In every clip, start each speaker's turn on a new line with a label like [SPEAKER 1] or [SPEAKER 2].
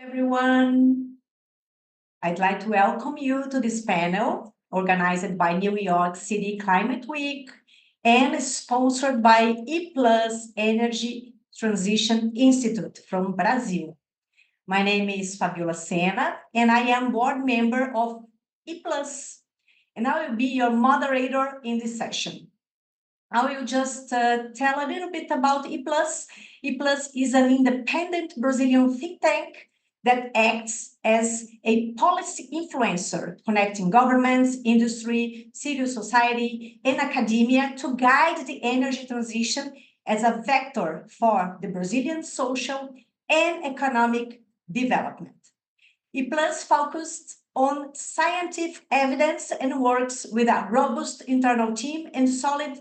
[SPEAKER 1] Everyone. I'd like to welcome you to this panel organized by New York City Climate Week and sponsored by E+ Energy Transition Institute from Brazil. My name is Fabiola Sena and I am board member of E+, and I will be your moderator in this session. I will just tell a little bit about E+. E+ is an independent Brazilian think tank that acts as a policy influencer, connecting governments, industry, civil society, and academia to guide the energy transition as a vector for the Brazilian social and economic development. E+ focused on scientific evidence and works with a robust internal team and solid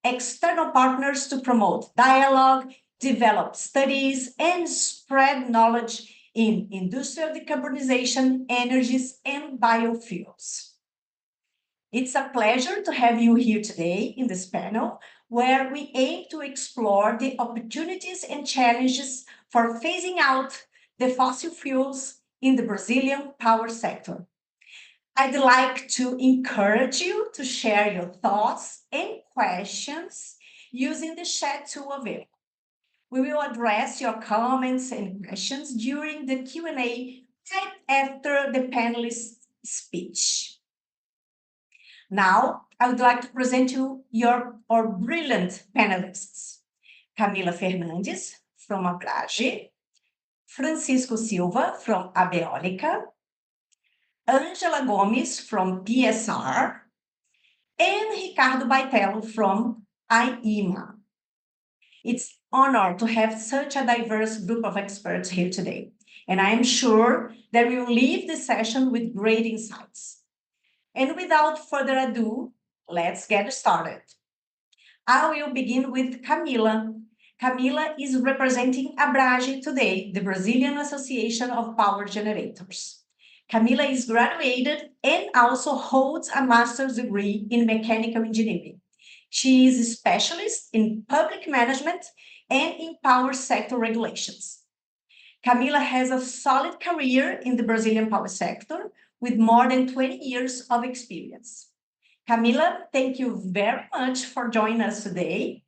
[SPEAKER 1] external partners to promote dialogue, develop studies, and spread knowledge in industrial decarbonization, energies, and biofuels. It's a pleasure to have you here today in this panel, where we aim to explore the opportunities and challenges for phasing out the fossil fuels in the Brazilian power sector. I'd like to encourage you to share your thoughts and questions using the chat tool available. We will address your comments and questions during the Q&A right after the panelist's speech. Now, I would like to present you our brilliant panelists. Camila Fernandes from Abrage, Francisco Silva from Abeólica, Angela Gomes from PSR, and Ricardo Baitello from IEMA. It's an honor to have such a diverse group of experts here today, and I am sure that we will leave this session with great insights. And without further ado, let's get started. I will begin with Camila. Camila is representing Abrage today, the Brazilian Association of Power Generators. Camila is graduated and also holds a master's degree in mechanical engineering. She is a specialist in public management and in power sector regulations. Camila has a solid career in the Brazilian power sector with more than 20 years of experience. Camila, thank you very much for joining us today.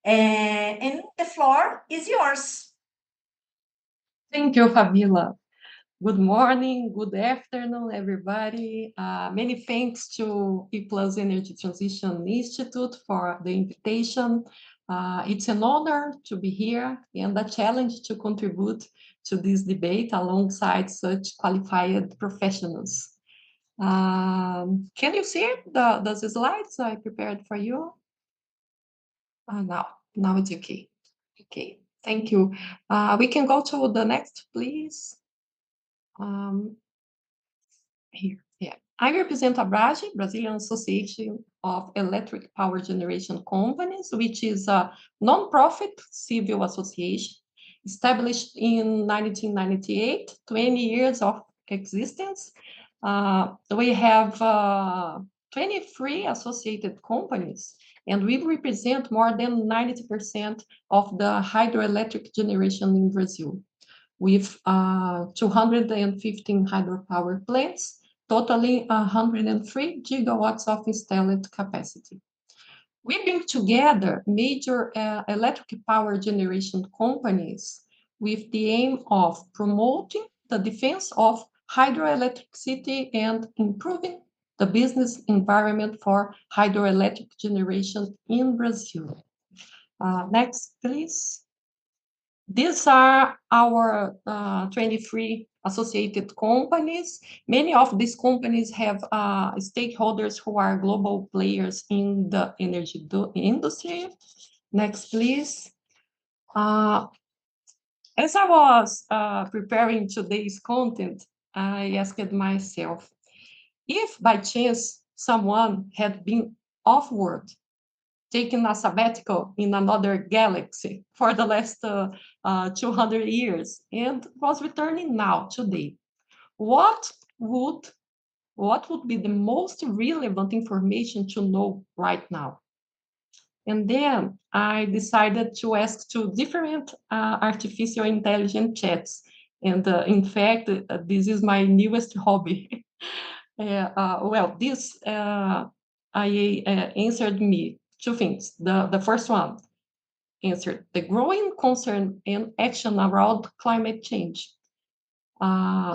[SPEAKER 1] And the floor is yours.
[SPEAKER 2] Thank you, Fabiola. Good morning, good afternoon, everybody. Many thanks to E+ Energy Transition Institute for the invitation. It's an honor to be here and a challenge to contribute to this debate alongside such qualified professionals. Can you see the slides I prepared for you? Now it's okay. Okay, thank you. We can go to the next, please. Here, yeah. I represent Abrage, Brazilian Association of Electric Power Generation Companies, which is a non-profit civil association established in 1998, 20 years of existence. We have 23 associated companies, and we represent more than 90% of the hydroelectric generation in Brazil, with 215 hydropower plants, totaling 103 gigawatts of installed capacity. We bring together major electric power generation companies with the aim of promoting the defense of hydroelectricity and improving the business environment for hydroelectric generation in Brazil. Next, please. These are our 23 associated companies. Many of these companies have stakeholders who are global players in the energy industry. Next, please. As I was preparing today's content, I asked myself, if by chance someone had been off-world, taking a sabbatical in another galaxy for the last 200 years and was returning now today, what would be the most relevant information to know right now? And then I decided to ask two different artificial intelligence chats, And in fact, this is my newest hobby. Well, this IA answered me two things. The first one answered the growing concern and action around climate change.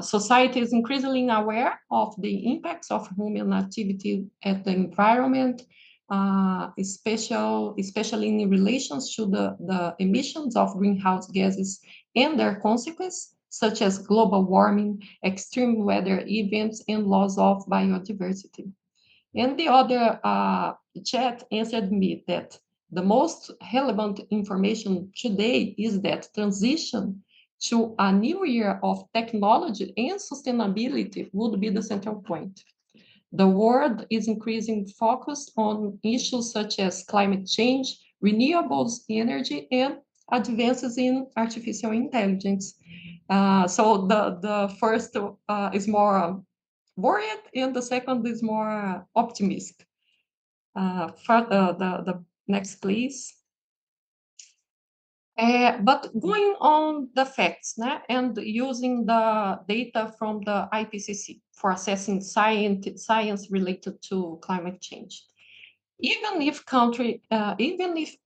[SPEAKER 2] Society is increasingly aware of the impacts of human activity at the environment, especially in relation to the emissions of greenhouse gases and their consequences, such as global warming, extreme weather events, and loss of biodiversity. And the other chat answered me that the most relevant information today is that transition to a new era of technology and sustainability would be the central point. The world is increasing focus on issues such as climate change, renewables energy, and advances in artificial intelligence. So the first is more worried, and the second is more optimistic. The next, please. But going on the facts, né, and using the data from the IPCC for assessing science related to climate change. Even if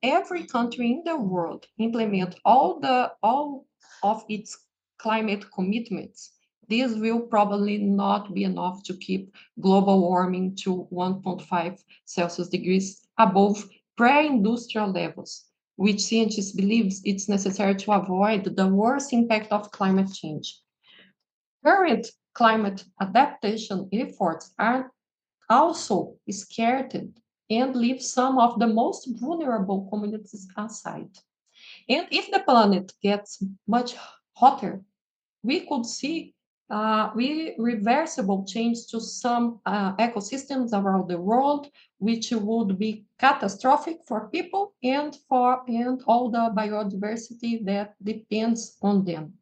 [SPEAKER 2] every country in the world implement all of its climate commitments, this will probably not be enough to keep global warming to 1.5 Celsius degrees above pre-industrial levels, which scientists believe it's necessary to avoid the worst impact of climate change. Current climate adaptation efforts are also scarred and leave some of the most vulnerable communities aside. And if the planet gets much hotter, we could see reversible change to some ecosystems around the world, which would be catastrophic for people and all the biodiversity that depends on them.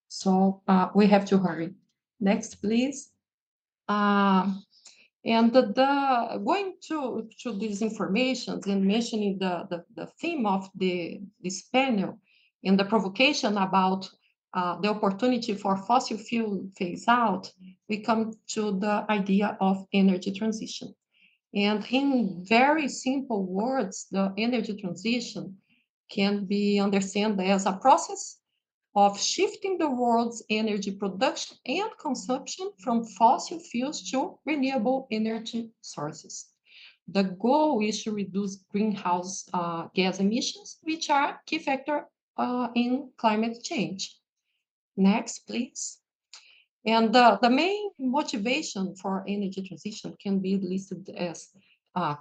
[SPEAKER 2] So we have to hurry. Next, please. Uh, and going to these informations and mentioning the theme of this panel and the provocation about the opportunity for fossil fuel phase out, we come to the idea of energy transition. And in very simple words, the energy transition can be understood as a process of shifting the world's energy production and consumption from fossil fuels to renewable energy sources. The goal is to reduce greenhouse gas emissions, which are a key factor in climate change. Next, please. And the main motivation for energy transition can be listed as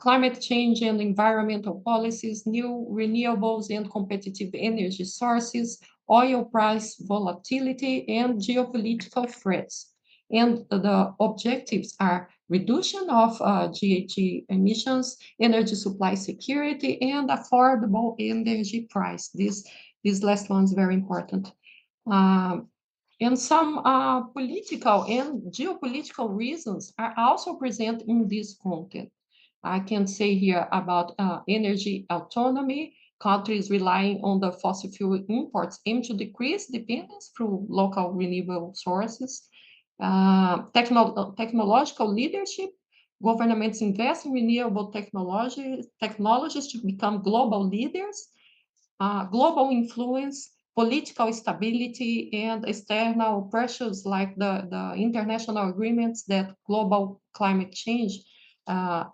[SPEAKER 2] climate change and environmental policies, new renewables and competitive energy sources, oil price volatility, and geopolitical threats. And the objectives are reduction of GHG emissions, energy supply security, and affordable energy price. This last one is very important. Um, and some political and geopolitical reasons are also present in this content. I can say here about energy autonomy. Countries relying on the fossil fuel imports aim to decrease dependence through local renewable sources. Technological leadership. Governments invest in renewable technologies to become global leaders. Global influence, political stability, and external pressures like the international agreements that global climate change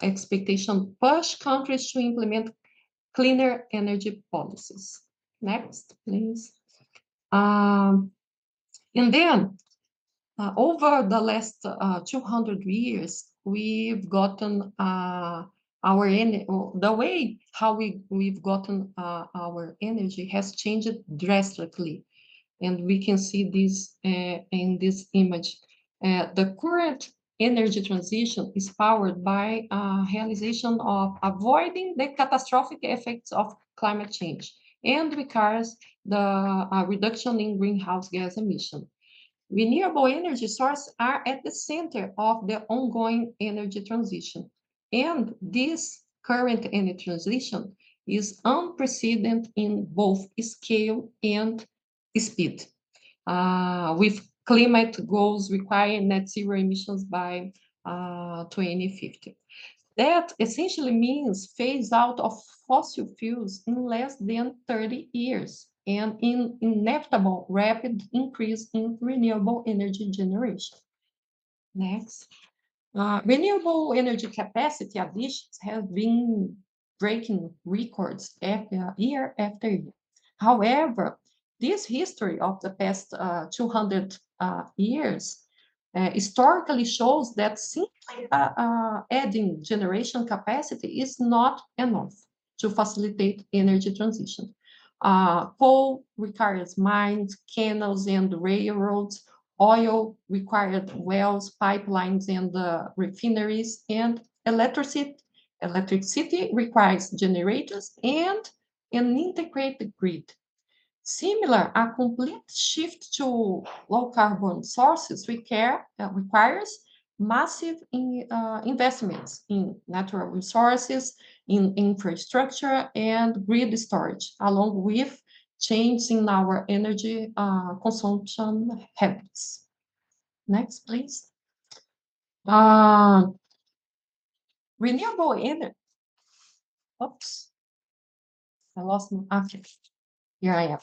[SPEAKER 2] expectation push countries to implement cleaner energy policies. Next, please. And then over the last 200 years, we've gotten the way how we've gotten our energy has changed drastically. And we can see this in this image. The current energy transition is powered by realization of avoiding the catastrophic effects of climate change and requires the reduction in greenhouse gas emission. Renewable energy sources are at the center of the ongoing energy transition. And this current energy transition is unprecedented in both scale and speed. with climate goals requiring net zero emissions by 2050. That essentially means phase out of fossil fuels in less than 30 years and in inevitable rapid increase in renewable energy generation. Next. Renewable energy capacity additions have been breaking records year after year. However, this history of the past 200 years historically shows that simply adding generation capacity is not enough to facilitate energy transition. Coal requires mines, canals, and railroads. Oil required wells, pipelines, and refineries, and electricity requires generators and an integrated grid. Similar, a complete shift to low carbon sources requires massive investments in natural resources, in infrastructure, and grid storage, along with change in our energy consumption habits. Next, please. Uh, renewable energy. Oops, I lost my. Okay. Here I am.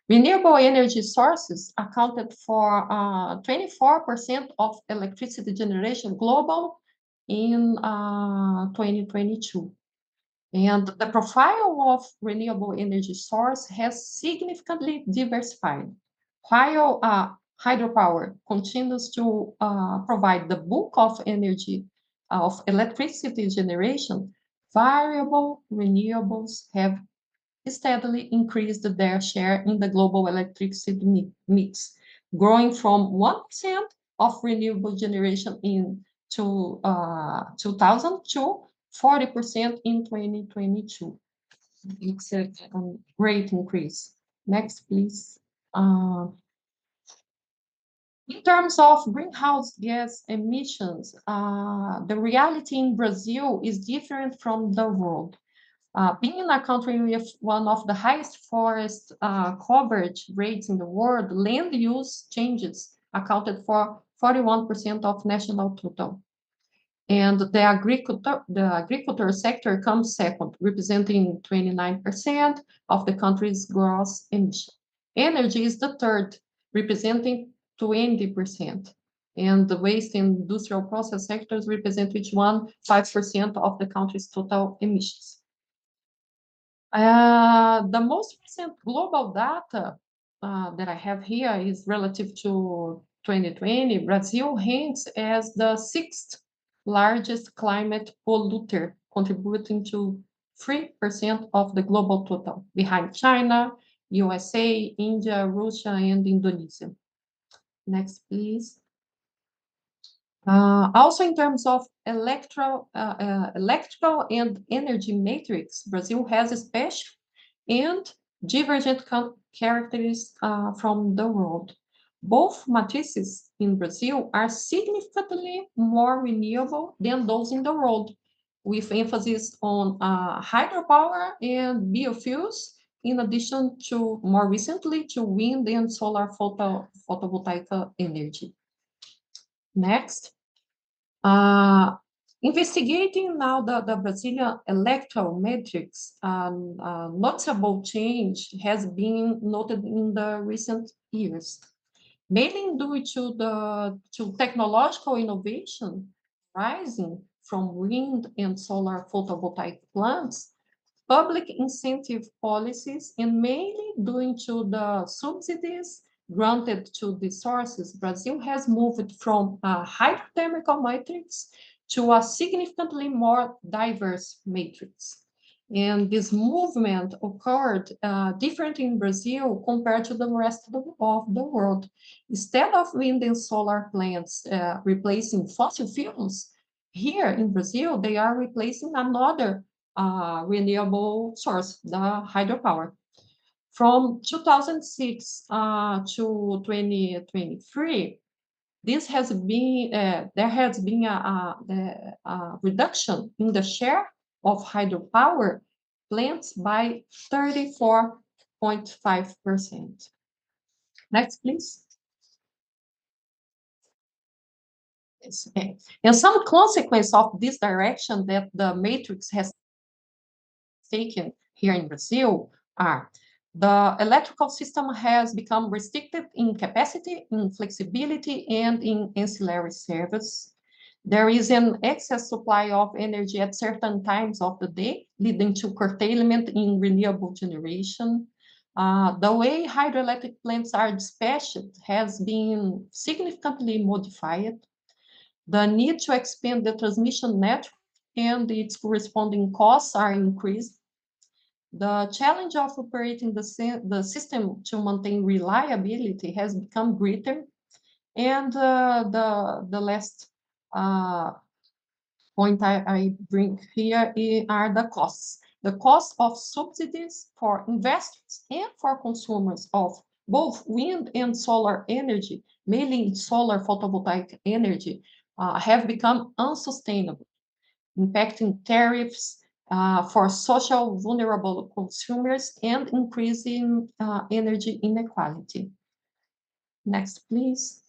[SPEAKER 2] Renewable energy sources accounted for 24% of electricity generation global in 2022. And the profile of renewable energy source has significantly diversified. While hydropower continues to provide the bulk of energy of electricity generation, variable renewables have steadily increased their share in the global electricity mix, growing from 1% of renewable generation in 2000 to 40% in 2022. It's a great increase. Next, please. In terms of greenhouse gas emissions, the reality in Brazil is different from the world. Being a country with one of the highest forest coverage rates in the world, land use changes accounted for 41% of national total. And the agriculture sector comes second, representing 29% of the country's gross emission. Energy is the third, representing 20%. And the waste and industrial process sectors represent each one 5% of the country's total emissions. The most recent global data that I have here is relative to 2020. Brazil ranks as the sixth largest climate polluter, contributing to 3% of the global total, behind China, USA, India, Russia, and Indonesia. Next, please. Also, in terms of electrical and energy matrix, Brazil has a special and divergent characteristics from the world. Both matrices in Brazil are significantly more renewable than those in the world, with emphasis on hydropower and biofuels, in addition to, more recently, to wind and solar photovoltaic energy. Next. Uh, Investigating now the Brazilian electoral matrix, notable change has been noted in the recent years, mainly due to technological innovation rising from wind and solar photovoltaic plants, public incentive policies, and mainly due to the subsidies granted to the sources, Brazil has moved from a hydrothermal matrix to a significantly more diverse matrix. And this movement occurred different in Brazil compared to the rest of the world. Instead of wind and solar plants replacing fossil fuels, here in Brazil, they are replacing another renewable source, the hydropower. From 2006 to 2023, there has been a reduction in the share of hydropower plants by 34.5%. Next, please. Yes. And some consequence of this direction that the matrix has taken here in Brazil are the electrical system has become restricted in capacity, in flexibility, and in ancillary service. There is an excess supply of energy at certain times of the day, leading to curtailment in renewable generation. The way hydroelectric plants are dispatched has been significantly modified. The need to expand the transmission network and its corresponding costs are increased. The challenge of operating the system to maintain reliability has become greater. And the last uh, point I bring here are the costs. The cost of subsidies for investors and for consumers of both wind and solar energy, mainly solar photovoltaic energy, have become unsustainable, impacting tariffs for social vulnerable consumers and increasing energy inequality. Next, please.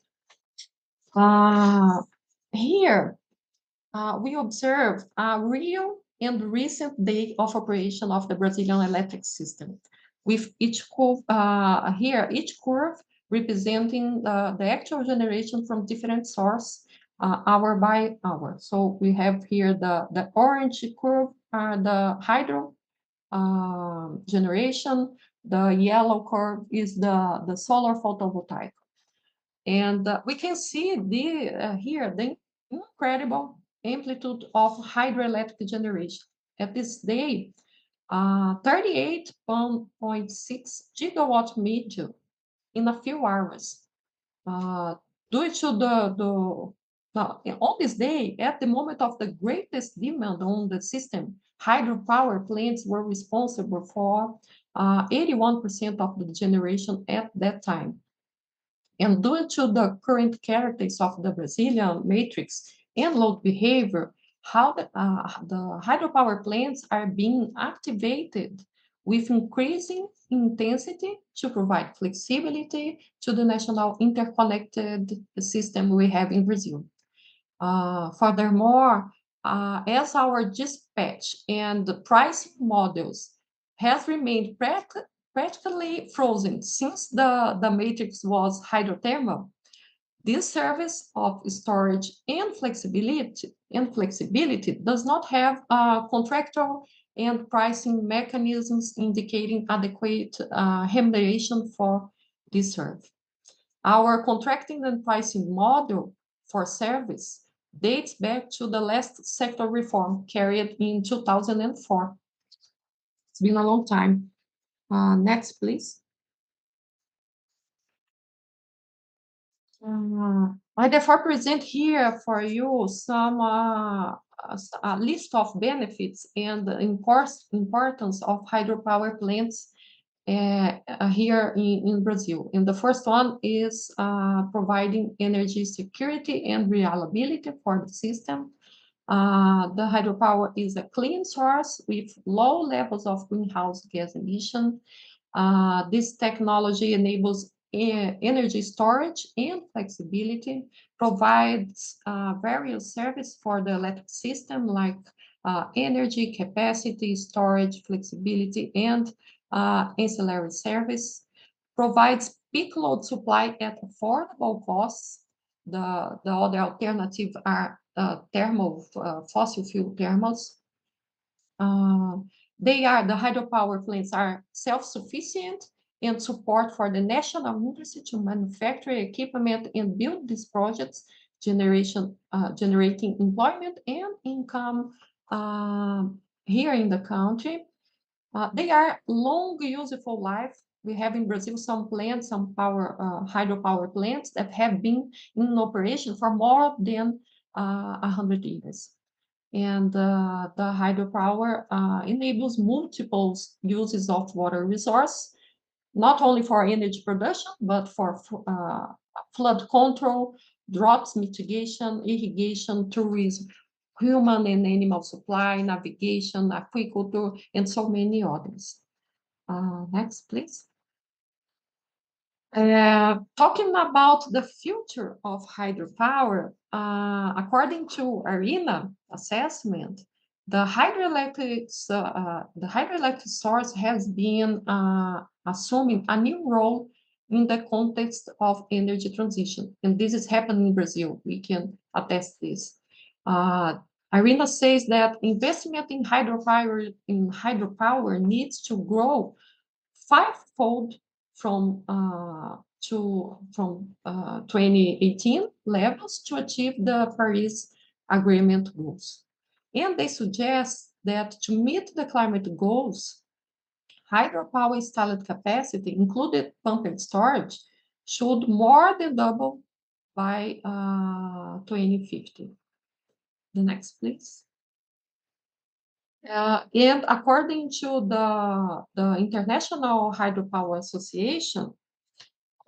[SPEAKER 2] Uh, Here, we observe a real and recent day of operation of the Brazilian electric system, with each curve here, each curve representing the actual generation from different source, hour by hour. So we have here the orange curve are the hydro generation. The yellow curve is the solar photovoltaic. And we can see here the incredible amplitude of hydroelectric generation. At this day, 38.6 gigawatt meter in a few hours. Uh, Due to on this day, at the moment of the greatest demand on the system, hydropower plants were responsible for 81% of the generation at that time. And due to the current characteristics of the Brazilian matrix and load behavior, how the hydropower plants are being activated with increasing intensity to provide flexibility to the national interconnected system we have in Brazil. Furthermore, as our dispatch and the pricing models has remained practically frozen since the matrix was hydrothermal, this service of storage and flexibility does not have contractual and pricing mechanisms indicating adequate remuneration for this service. Our contracting and pricing model for service dates back to the last sector reform carried in 2004. It's been a long time. Next, please. I therefore present here for you some a list of benefits and the importance of hydropower plants here in Brazil. And the first one is providing energy security and reliability for the system. The hydropower is a clean source with low levels of greenhouse gas emission. This technology enables energy storage and flexibility, provides various services for the electric system like energy, capacity, storage, flexibility, and ancillary service, provides peak load supply at affordable costs. The other alternative are thermal, fossil fuel thermals. Uh, the hydropower plants are self-sufficient and support for the national industry to manufacture equipment and build these projects, generating employment and income uh, here in the country. They are long useful life. We have in Brazil some plants, some hydropower plants that have been in operation for more than 100 years. And the hydropower enables multiple uses of water resource, not only for energy production, but for flood control, drought mitigation, irrigation, tourism, human and animal supply, navigation, aquaculture, and so many others. Next, please. Talking about the future of hydropower, according to ARENA assessment, the hydroelectric source has been assuming a new role in the context of energy transition, and this is happening in Brazil. We can attest this. Uh, ARENA says that investment in hydropower needs to grow fivefold from 2018 levels to achieve the Paris Agreement goals. And they suggest that to meet the climate goals, hydropower installed capacity, included pumped storage, should more than double by 2050. The next, please. And according to the International Hydropower Association,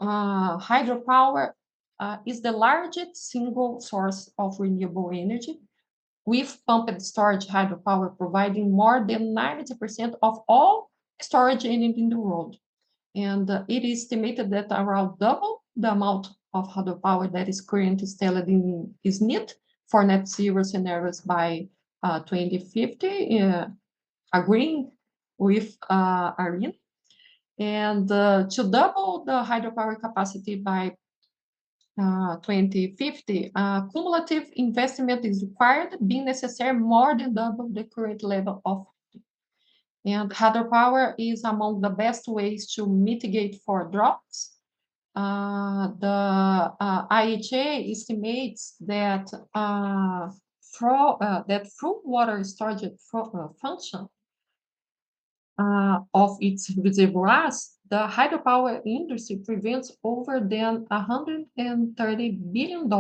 [SPEAKER 2] hydropower is the largest single source of renewable energy, with pumped storage hydropower providing more than 90% of all storage energy in the world. And it is estimated that around double the amount of hydropower that is currently installed is needed for net zero scenarios by 2050, agreeing with ARENA. And to double the hydropower capacity by 2050, cumulative investment is required, being necessary more than double the current level of. And hydropower is among the best ways to mitigate for droughts. The IHA estimates that through water storage function of its reservoirs, the hydropower industry prevents over than $130 billion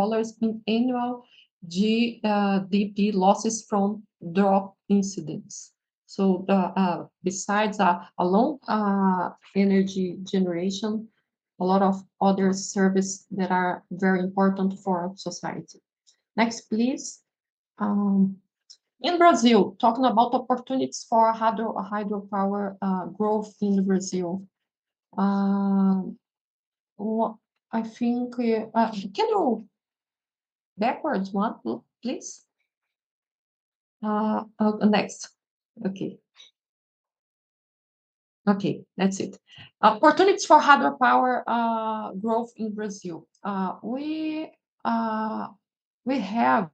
[SPEAKER 2] in annual GDP losses from drought incidents. So, besides a long energy generation, a lot of other services that are very important for society. Next, please. Um, in Brazil, talking about opportunities for hydropower growth in Brazil. Um, I think, can you backwards one, please? Next. Okay. Okay, that's it. Opportunities for hydropower growth in Brazil. We have.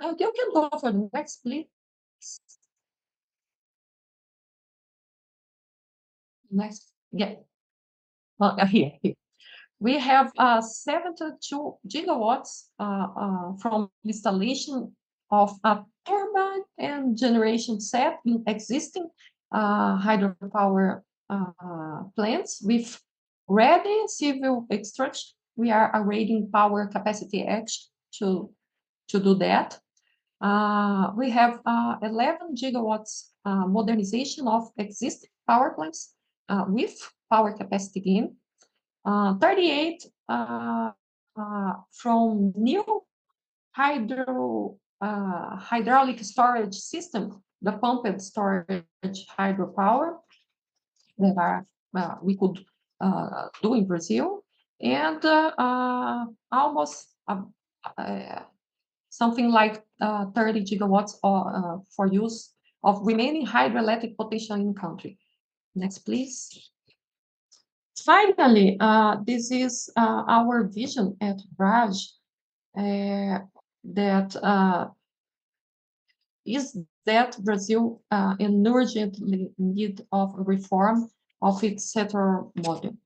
[SPEAKER 2] You can go for the next, please. Next. Yeah. Well, here. We have 72 gigawatts from installation of a turbine and generation set in existing hydropower plants with ready civil extraction. We are awaiting Power Capacity Act to do that. We have 11 gigawatts modernization of existing power plants with power capacity gain. 38 from new hydraulic storage system, the pumped storage hydropower that we could do in Brazil, and almost something like 30 gigawatts for use of remaining hydroelectric potential in the country. Next, please. Finally, this is our vision at Raj that is that Brazil in urgently need of a reform of its sector model.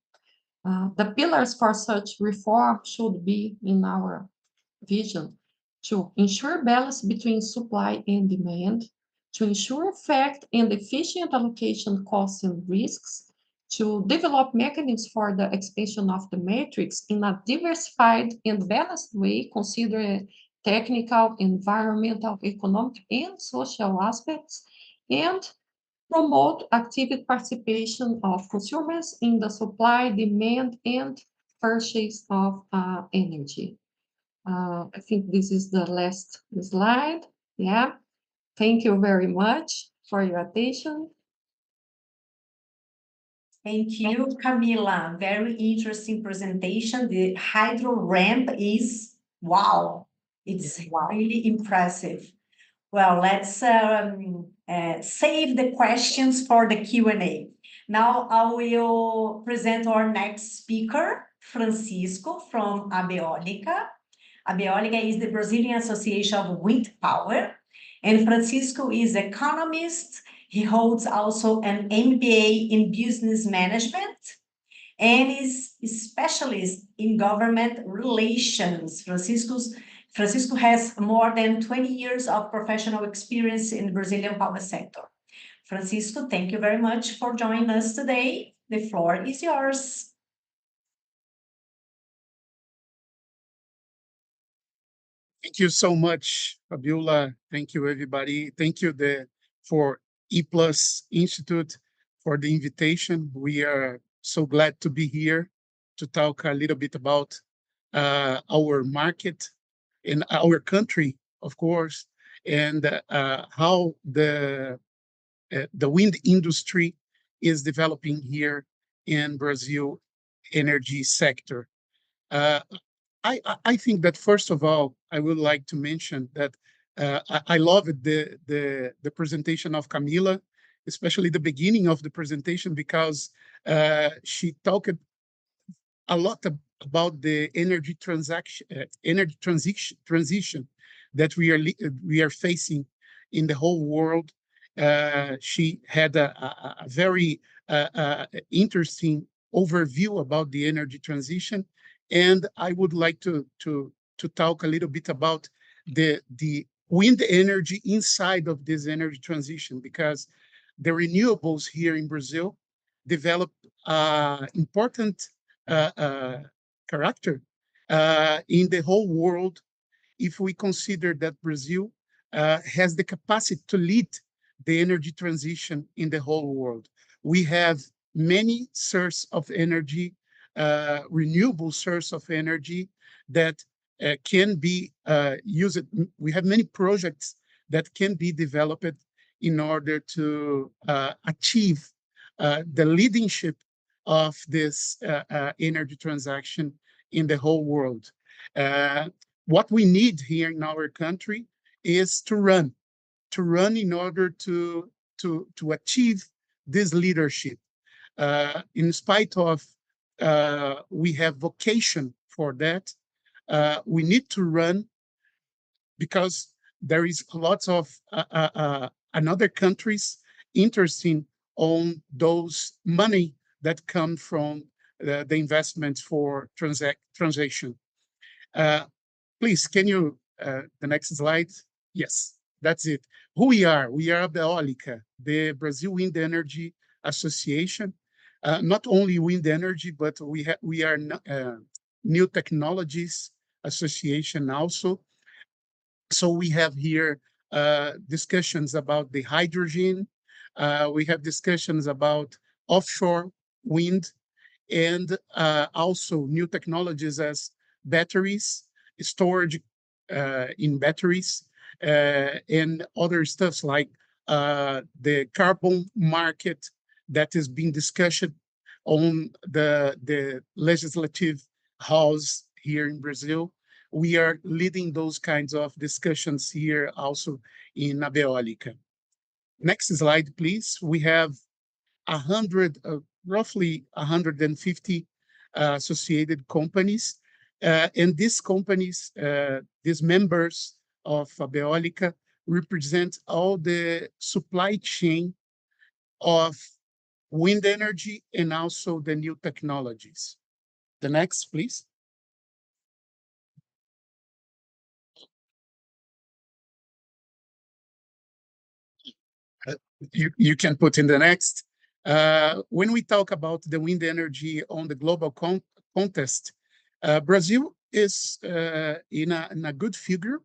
[SPEAKER 2] The pillars for such reform should be, in our vision, to ensure balance between supply and demand, to ensure effect and efficient allocation costs and risks, to develop mechanisms for the expansion of the matrix in a diversified and balanced way, considering technical, environmental, economic, and social aspects, and promote active participation of consumers in the supply, demand, and purchase of energy. I think this is the last slide. Yeah. Thank you very much for your attention.
[SPEAKER 1] Thank you, Camila. Very interesting presentation. The hydro ramp is wow. It's really impressive. Well, let's save the questions for the Q&A. Now I will present our next speaker, Francisco from Abeólica. Abeólica is the Brazilian Association of Wind Power, and Francisco is economist. He holds also an MBA in business management and is a specialist in government relations. Francisco has more than 20 years of professional experience in the Brazilian power sector. Francisco, thank you very much for joining us today. The floor is yours.
[SPEAKER 3] Thank you so much, Fabiola. Thank you, everybody. Thank you for E Plus Institute for the invitation. We are so glad to be here to talk a little bit about our market in our country, of course, and how the wind industry is developing here in Brazil energy sector. Uh, I think that first of all, I would like to mention that I love the presentation of Camila, especially the beginning of the presentation, because she talked a lot about the energy transition that we are facing in the whole world. She had a very interesting overview about the energy transition, and I would like to talk a little bit about the wind energy inside of this energy transition, because the renewables here in Brazil developed important uh, uh, character in the whole world if we consider that Brazil has the capacity to lead the energy transition in the whole world. We have many sources of energy, renewable source of energy that can be used. We have many projects that can be developed in order to achieve the leadership of this energy transaction in the whole world. What we need here in our country is to run in order to achieve this leadership. In spite of we have vocation for that, we need to run because there is lots of another countries interested on those money that come from the investments for transaction. Uh, Please, can you, the next slide? Yes, that's it. Who we are? We are the Eólica, the Brazil Wind Energy Association. Not only wind energy, but we are New Technologies Association also. So we have here discussions about the hydrogen. We have discussions about offshore wind, and also new technologies as batteries, storage in batteries, and other stuffs like the carbon market that is being discussed on the legislative house here in Brazil. We are leading those kinds of discussions here also in Abeólica. Next slide, please. We have 100, roughly 150 associated companies. And these companies, these members of Abeólica, represent all the supply chain of wind energy and also the new technologies. The next, please. You can put in the next. When we talk about the wind energy on the global contest, Brazil is in a good figure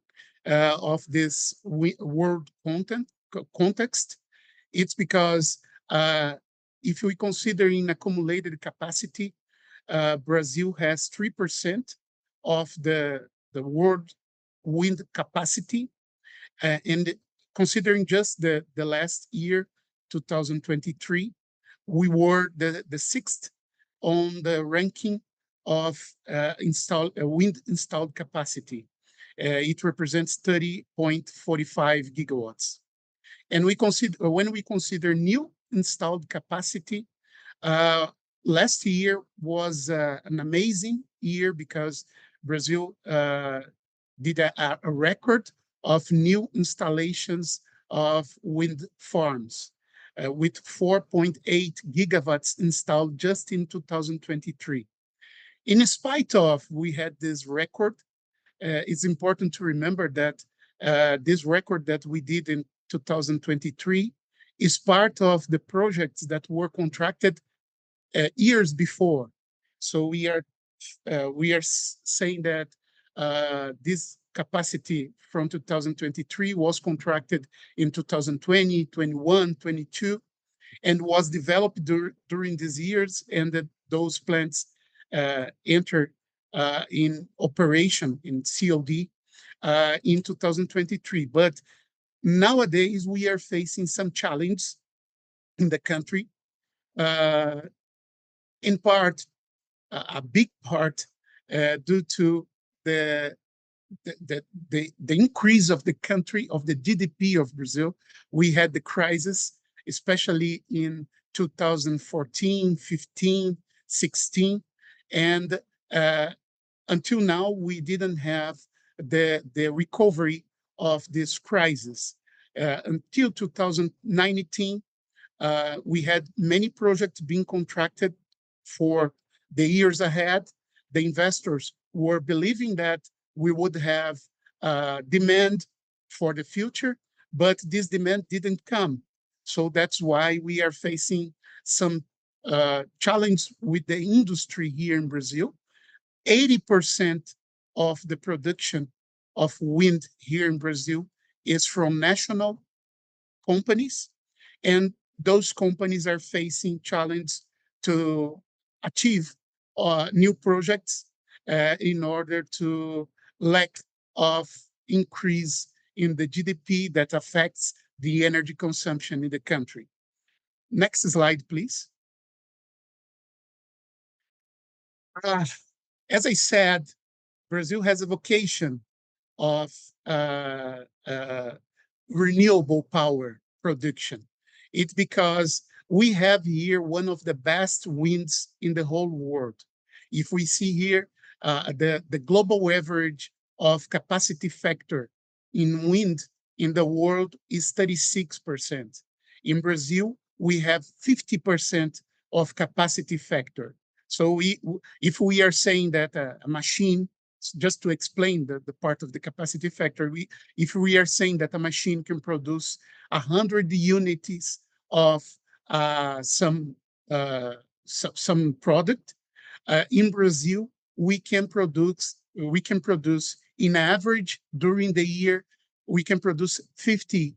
[SPEAKER 3] of this world context. It's because if we consider in accumulated capacity, Brazil has 3% of the world wind capacity, and considering just the last year, 2023, we were the sixth on the ranking of wind installed capacity. It represents 30.45 gigawatts. And when we consider new installed capacity, uh, last year was an amazing year because Brazil did a record of new installations of wind farms with 4.8 gigawatts installed just in 2023. In spite of we had this record, it's important to remember that this record that we did in 2023 is part of the projects that were contracted years before. So we are saying that this capacity from 2023 was contracted in 2020, 21, 22, and was developed during these years, and that those plants entered in operation in COD in 2023. But nowadays we are facing some challenges in the country, uh, in part, a big part, due to the the increase of the country, of the GDP of Brazil. We had the crisis, especially in 2014, 15, 16, and until now we didn't have the recovery of this crisis. Until 2019, we had many projects being contracted for the years ahead. The investors were believing that we would have demand for the future, but this demand didn't come. So that's why we are facing some challenge with the industry here in Brazil. 80% of the production of wind here in Brazil is from national companies, and those companies are facing challenge to achieve new projects in order to lack of increase in the GDP that affects the energy consumption in the country. Next slide, please. As I said, Brazil has a vocation of renewable power production. It's because we have here one of the best winds in the whole world. If we see here, the global average of capacity factor in wind in the world is 36%. In Brazil, we have 50% of capacity factor. So if we are saying that a machine, just to explain the part of the capacity factor, if we are saying that a machine can produce 100 units of some product, in Brazil, we can produce in average during the year, we can produce 50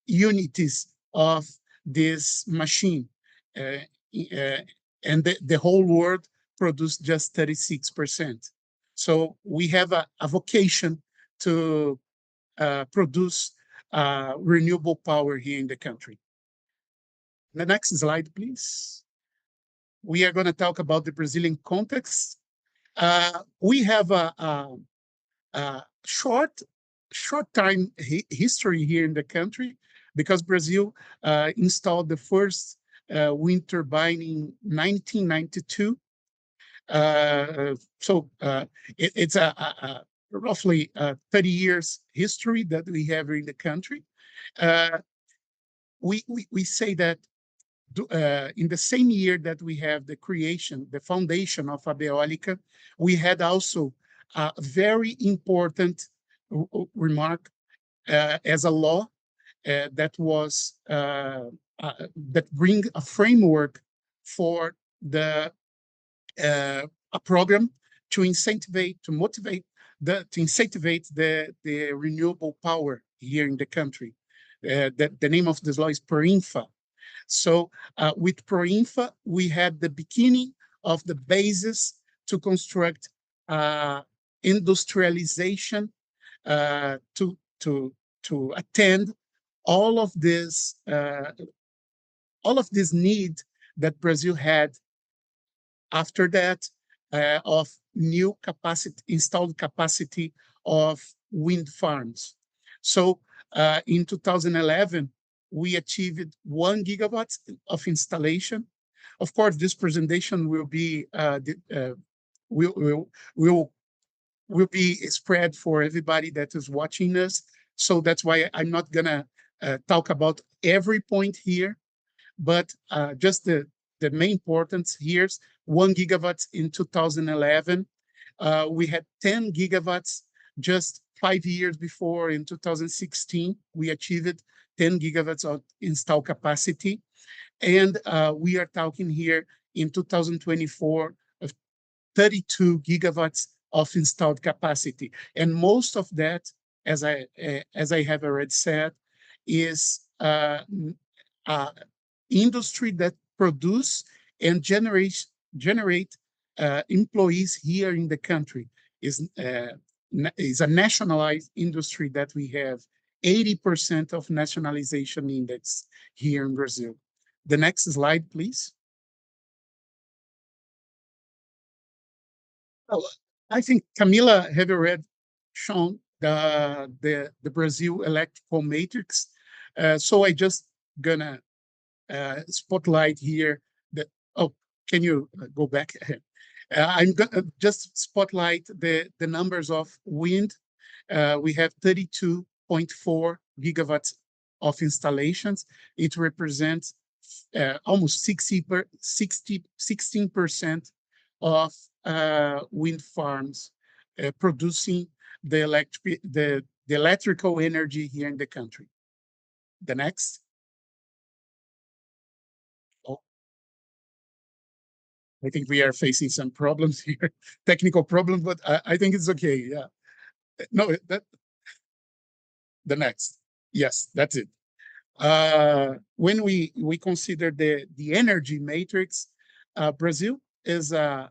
[SPEAKER 3] units of this machine. And the whole world produced just 36%. So we have a vocation to produce renewable power here in the country. The next slide, please. We are going to talk about the Brazilian context. We have a short time history here in the country because Brazil installed the first wind turbine in 1992. It's a roughly 30 years history that we have in the country. We say that in the same year that we have the foundation of Abeólica, we had also a very important remark as a law that was that bring a framework for a program to motivate the renewable power here in the country. The name of this law is PROINFA. So with PROINFA, we had the beginning of the basis to construct industrialization to attend all of this need that Brazil had after that of new capacity, installed capacity of wind farms. So in 2011, we achieved 1 gigawatt of installation. Of course, this presentation will be will, will, will, will be spread for everybody that is watching us. So that's why I'm not gonna talk about every point here, but just the main importance here's 1 gigawatt in 2011. We had 10 gigawatts just 5 years before in 2016. We achieved 10 gigawatts of installed capacity. And we are talking here in 2024 of 32 gigawatts of installed capacity. And most of that, as I have already said, is industry that produce and generate employees here in the country. Is a nationalized industry that we have 80% of nationalization index here in Brazil. The next slide, please. Oh, I think Camila have already shown the Brazil electrical matrix. So I just gonna spotlight here that, oh, can you go back? I'm gonna just spotlight the numbers of wind. We have 32.4 gigawatts of installations. It represents almost 16% of wind farms producing the electrical energy here in the country. The next. Oh, I think we are facing some problems here, technical problems, but I think it's okay. Yeah. No, the next. Yes, that's it. When we consider the energy matrix, Brazil is an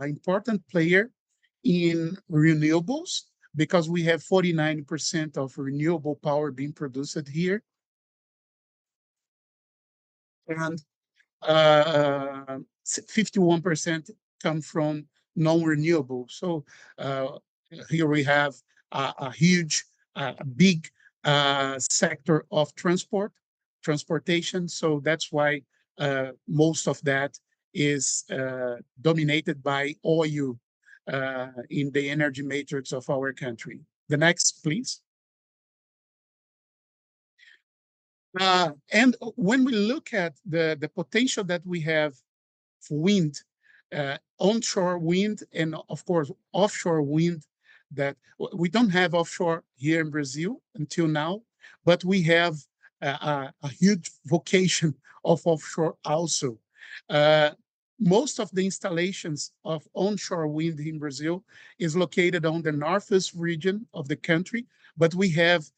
[SPEAKER 3] important player in renewables because we have 49% of renewable power being produced here. And 51% come from non-renewable. So here we have a huge, big sector of transportation. So that's why most of that is dominated by oil in the energy matrix of our country. The next, please. And when we look at the potential that we have for wind, onshore wind, and of course, offshore wind, that we don't have offshore here in Brazil until now, but we have a huge vocation of offshore also. Most of the installations of onshore wind in Brazil is located on the northeast region of the country, but we have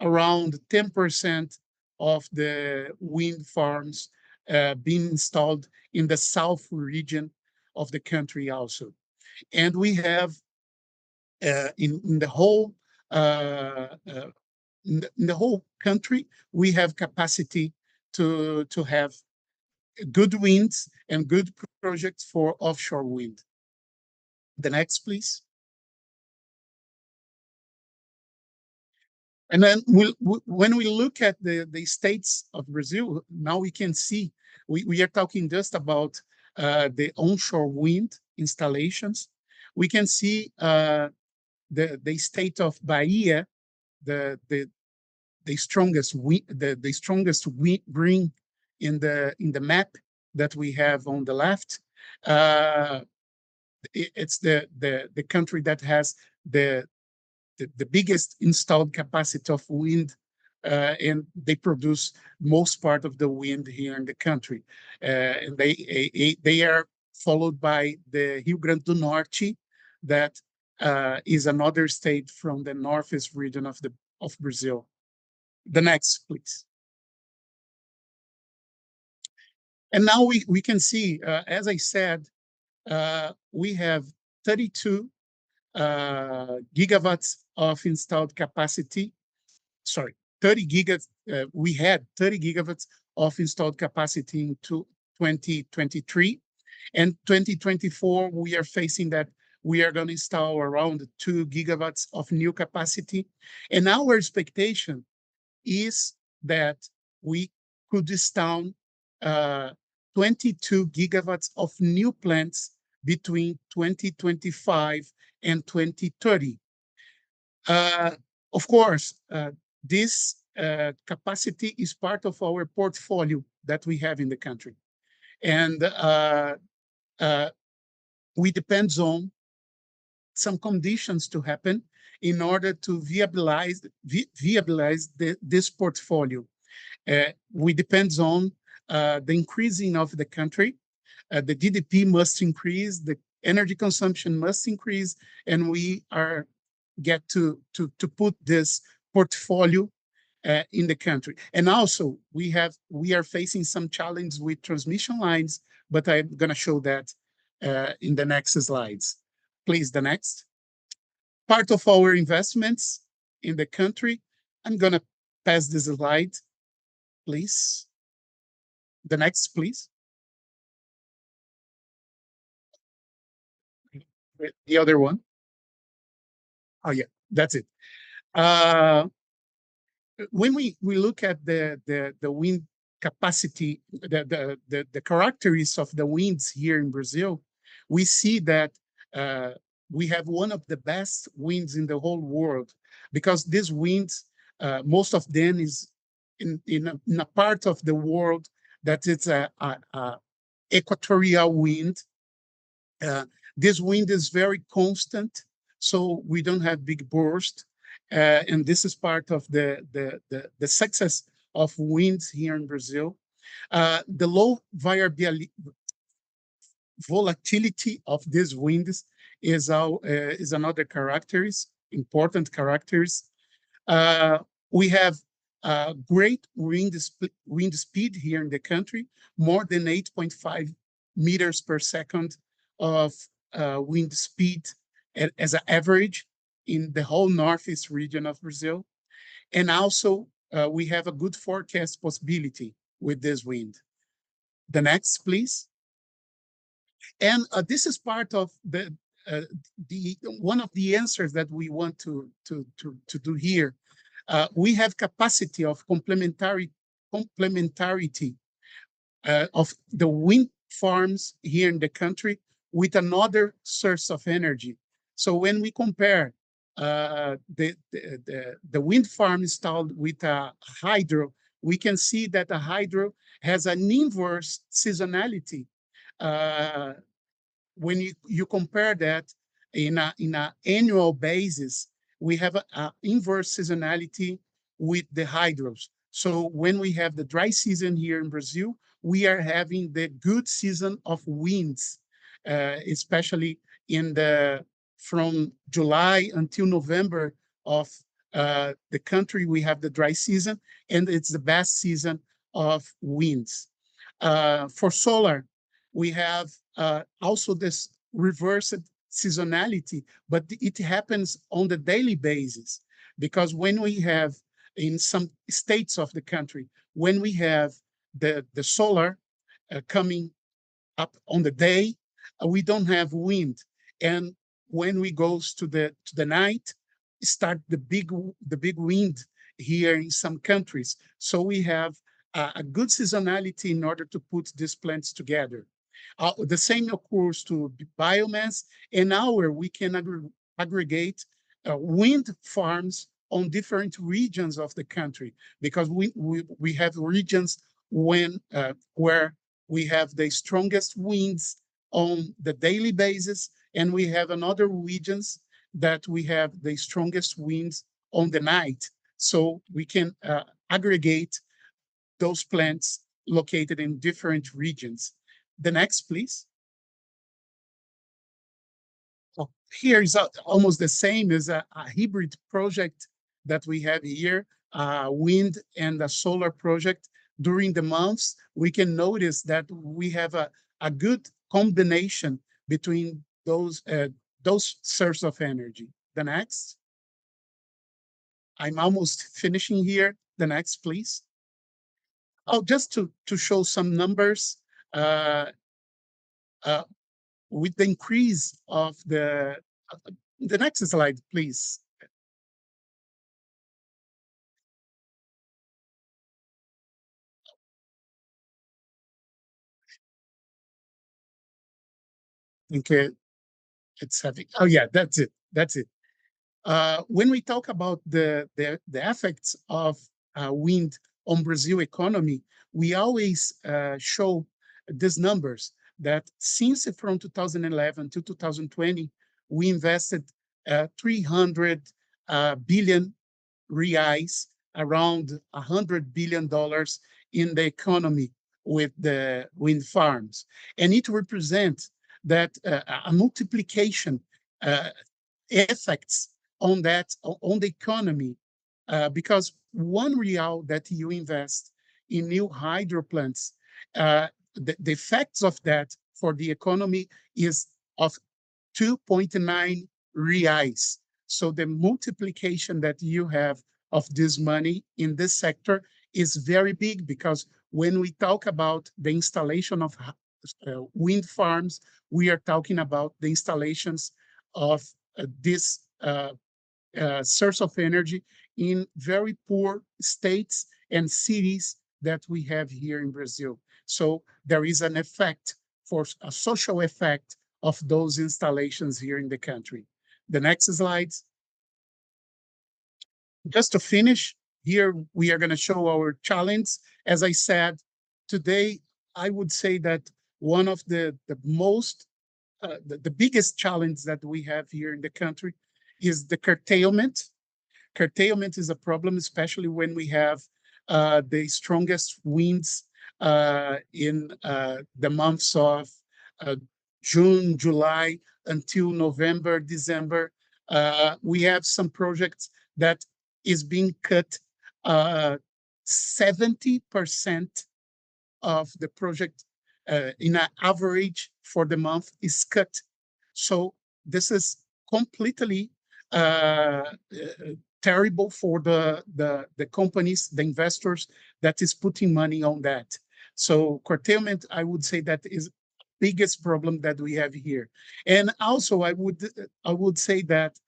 [SPEAKER 3] around 10% of the wind farms being installed in the south region of the country also. And we have in the whole in the whole country, we have capacity to have good winds and good projects for offshore wind. The next, please. And then when we look at the states of Brazil, now we can see we are talking just about the onshore wind installations. We can see the state of Bahia, the strongest wind green in the map that we have on the left. It's the country that has the biggest installed capacity of wind, and they produce most part of the wind here in the country. And they are followed by the Rio Grande do Norte, that is another state from the northeast region of Brazil. The next, please. And now we can see, as I said, we have 32 gigawatts of installed capacity. Sorry, 30 gigawatts. We had 30 gigawatts of installed capacity in 2023. And 2024, we are facing that we are going to install around 2 gigawatts of new capacity. And our expectation is that we could install 22 gigawatts of new plants between 2025 and 2030. Uh, of course, this capacity is part of our portfolio that we have in the country. And uh, we depend on some conditions to happen in order to viabilize this portfolio. We depend on the increasing of the country. The GDP must increase, the energy consumption must increase, and we are get to put this portfolio in the country. And also, we are facing some challenge with transmission lines, but I'm going to show that in the next slides. Please, the next. Part of our investments in the country. I'm going to pass this slide, please. The next, please. The other one. Oh, yeah, that's it. When we look at the wind capacity, the characteristics of the winds here in Brazil, we see that we have one of the best winds in the whole world, because these winds, most of them is in a part of the world that it's a equatorial wind. This wind is very constant, so we don't have big bursts. And this is part of the success of winds here in Brazil. The low volatility of these winds is another important characteristic. We have great wind speed here in the country, more than 8.5 meters per second of wind speed as an average in the whole northeast region of Brazil. And also, we have a good forecast possibility with this wind. The next, please. And this is part of one of the answers that we want to do here. We have capacity of complementarity of the wind farms here in the country with another source of energy. So when we compare the wind farm installed with a hydro, we can see that a hydro has an inverse seasonality. When you compare that in an annual basis, we have an inverse seasonality with the hydros. So when we have the dry season here in Brazil, we are having the good season of winds, especially from July until November of the country, we have the dry season, and it's the best season of winds. For solar, we have also this reversed seasonality, but it happens on the daily basis, because when we have in some states of the country, when we have the solar coming up on the day, we don't have wind. And when we goes to the night, start the big wind here in some countries. So we have a good seasonality in order to put these plants together. The same occurs to biomass, and we can aggregate wind farms on different regions of the country, because we have regions where we have the strongest winds on the daily basis, and we have another regions that we have the strongest winds on the night. So we can aggregate those plants located in different regions. The next, please. Oh, here is almost the same as a hybrid project that we have here, wind and a solar project. During the months, we can notice that we have a good combination between those sources of energy. The next. I'm almost finishing here. The next, please. Oh, just to show some numbers, uh, uh, with the increase of the next slide, please. Okay, it's having. Oh yeah, that's it. That's it. When we talk about the effects of wind on Brazil economy, we always show these numbers that since from 2011 to 2020, we invested 300 billion reais, around $100 billion in the economy with the wind farms. And it represents that a multiplication uh, effects on that on the economy, because R1 that you invest in new hydro plants, the effects of that for the economy is of 2.9 reais. So the multiplication that you have of this money in this sector is very big, because when we talk about the installation of wind farms, we are talking about the installations of this source of energy in very poor states and cities that we have here in Brazil. So there is an effect, for a social effect, of those installations here in the country. The next slides. Just to finish, here we are going to show our challenge. As I said, today, I would say that one of the most, the biggest challenge that we have here in the country is the curtailment. Curtailment is a problem, especially when we have the strongest winds in the months of uh, June, July, until November, December. We have some projects that is being cut 70% of the project in an average for the month is cut. So this is completely terrible for the companies, the investors that is putting money on that. So curtailment, I would say, that is biggest problem that we have here. And also I would say that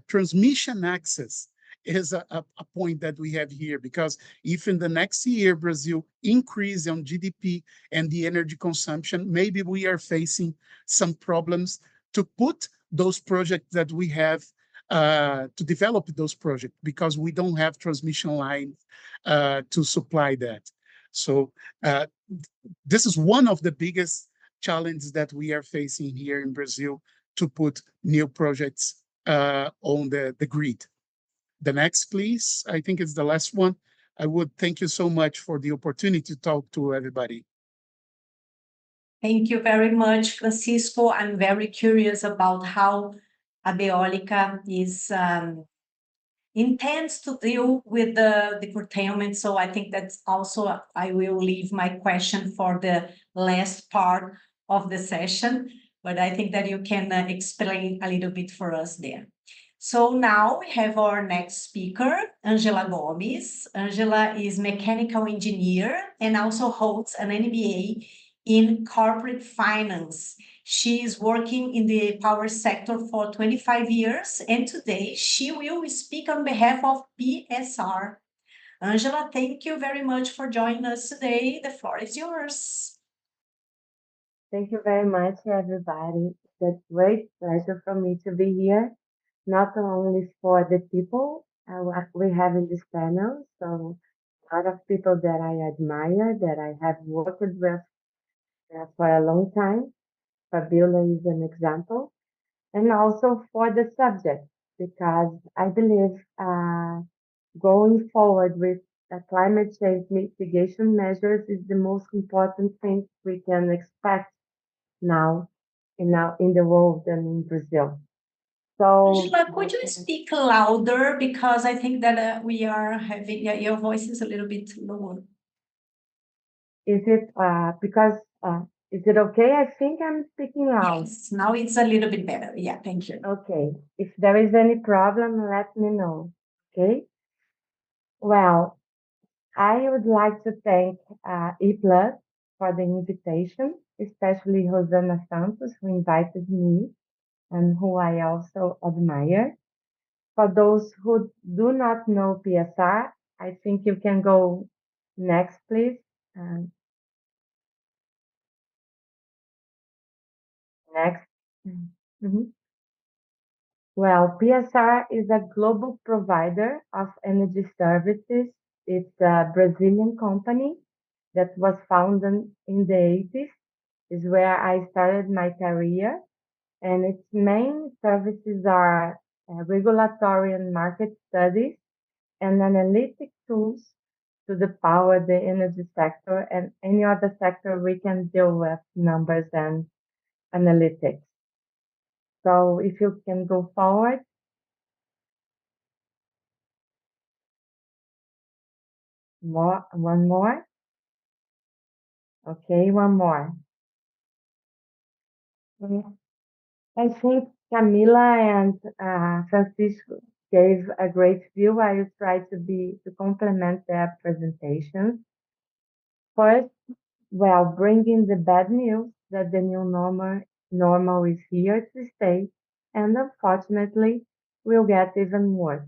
[SPEAKER 3] transmission access is a point that we have here, because if in the next year Brazil increase on GDP and the energy consumption, maybe we are facing some problems to put those projects that we have, to develop those projects, because we don't have transmission line to supply that. So this is one of the biggest challenges that we are facing here in Brazil, to put new projects on the grid. The next, please. I think it's the last one. I would thank you so much for the opportunity to talk to everybody.
[SPEAKER 1] Thank you very much, Francisco. I'm very curious about how Abeolica is intends to deal with the curtailment. So I think that's also, I will leave my question for the last part of the session, but I think that you can explain a little bit for us there. So now we have our next speaker, Angela Gomes. Angela is mechanical engineer and also holds an MBA in corporate finance. She is working in the power sector for 25 years, and today she will speak on behalf of PSR. Angela, thank you very much for joining us today. The floor is yours.
[SPEAKER 4] Thank you very much, everybody. It's a great pleasure for me to be here, not only for the people we have in this panel, so a lot of people that I admire, that I have worked with for a long time. Fabiola is an example, and also for the subject, because I believe going forward with climate change mitigation measures is the most important thing we can expect now in the world and in Brazil. So
[SPEAKER 1] Angela, could you speak louder? Because I think that we are having, yeah, your voice is a little bit lower.
[SPEAKER 4] is it because is it okay? I think I'm speaking loud.
[SPEAKER 1] Yes, now it's a little bit better. Yeah, thank you.
[SPEAKER 4] Okay. If there is any problem, let me know. Okay. Well, I would like to thank ePlus for the invitation, especially Rosana Santos, who invited me and who I also admire. For those who do not know PSR, I think you can go next, please. Um, Next. Mhm. Well, PSR is a global provider of energy services. It's a Brazilian company that was founded in the 80s, is where I started my career. And its main services are regulatory and market studies and analytic tools to the power the energy sector and any other sector we can deal with numbers and analytics. So if you can go forward, one more. Okay, one more. Mm, I think Camila and Francisco gave a great view. I will try to complement their presentations. First, well, bringing the bad news that the new normal is here to stay, and unfortunately, will get even worse.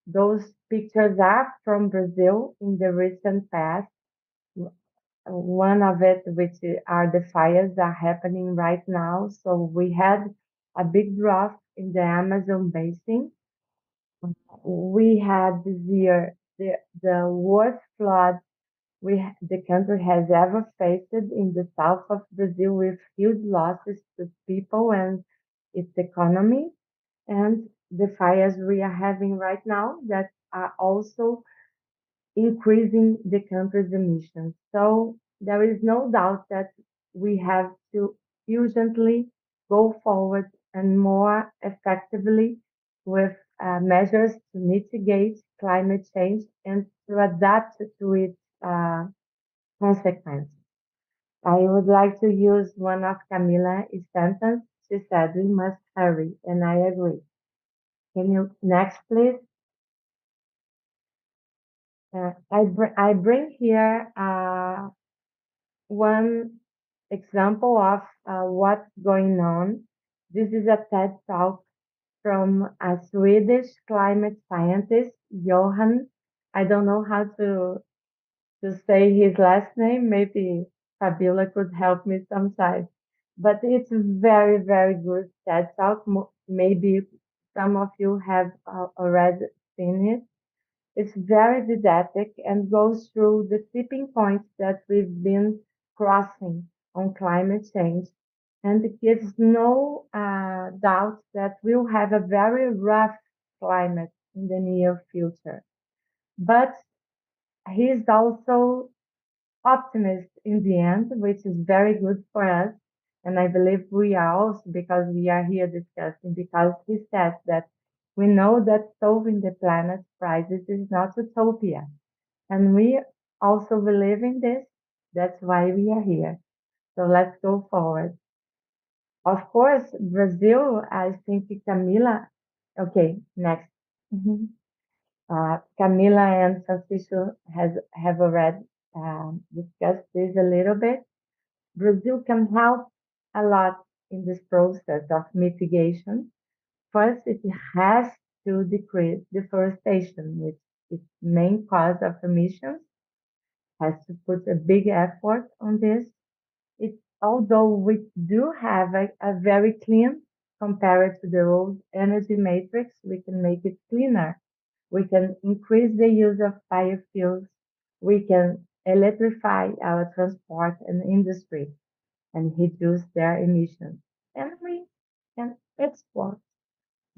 [SPEAKER 4] Those pictures are from Brazil in the recent past. One of it, which are the fires that are happening right now. So we had a big drop in the Amazon basin. We had this year the worst flood the country has ever faced in the south of Brazil with huge losses to people and its economy. And the fires we are having right now that are also increasing the country's emissions. So there is no doubt that we have to urgently go forward and more effectively with measures to mitigate climate change and to adapt to its consequences. I would like to use one of Camila's sentence. She said, "We must hurry," and I agree. Can you next, please? I bring here one example of what's going on. This is a TED talk from a Swedish climate scientist, Johan. I don't know how to say his last name. Maybe Fabiola could help me sometime. But it's very, very good TED talk. Maybe some of you have already seen it. It's very didactic and goes through the tipping points that we've been crossing on climate change. And it gives no doubt that we'll have a very rough climate in the near future. But he's also optimist in the end, which is very good for us. And I believe we are also because we are here discussing, because he said that we know that solving the planet's crisis is not utopia. And we also believe in this. That's why we are here. So let's go forward. Of course, Brazil, I think Camila. Okay, next. Mhm. Camila and Francisco have already discussed this a little bit. Brazil can help a lot in this process of mitigation. First, it has to decrease deforestation, which is main cause of emissions, has to put a big effort on this. Although we do have a very clean compared to the old energy matrix, we can make it cleaner. We can increase the use of biofuels. We can electrify our transport and industry and reduce their emissions. And we can export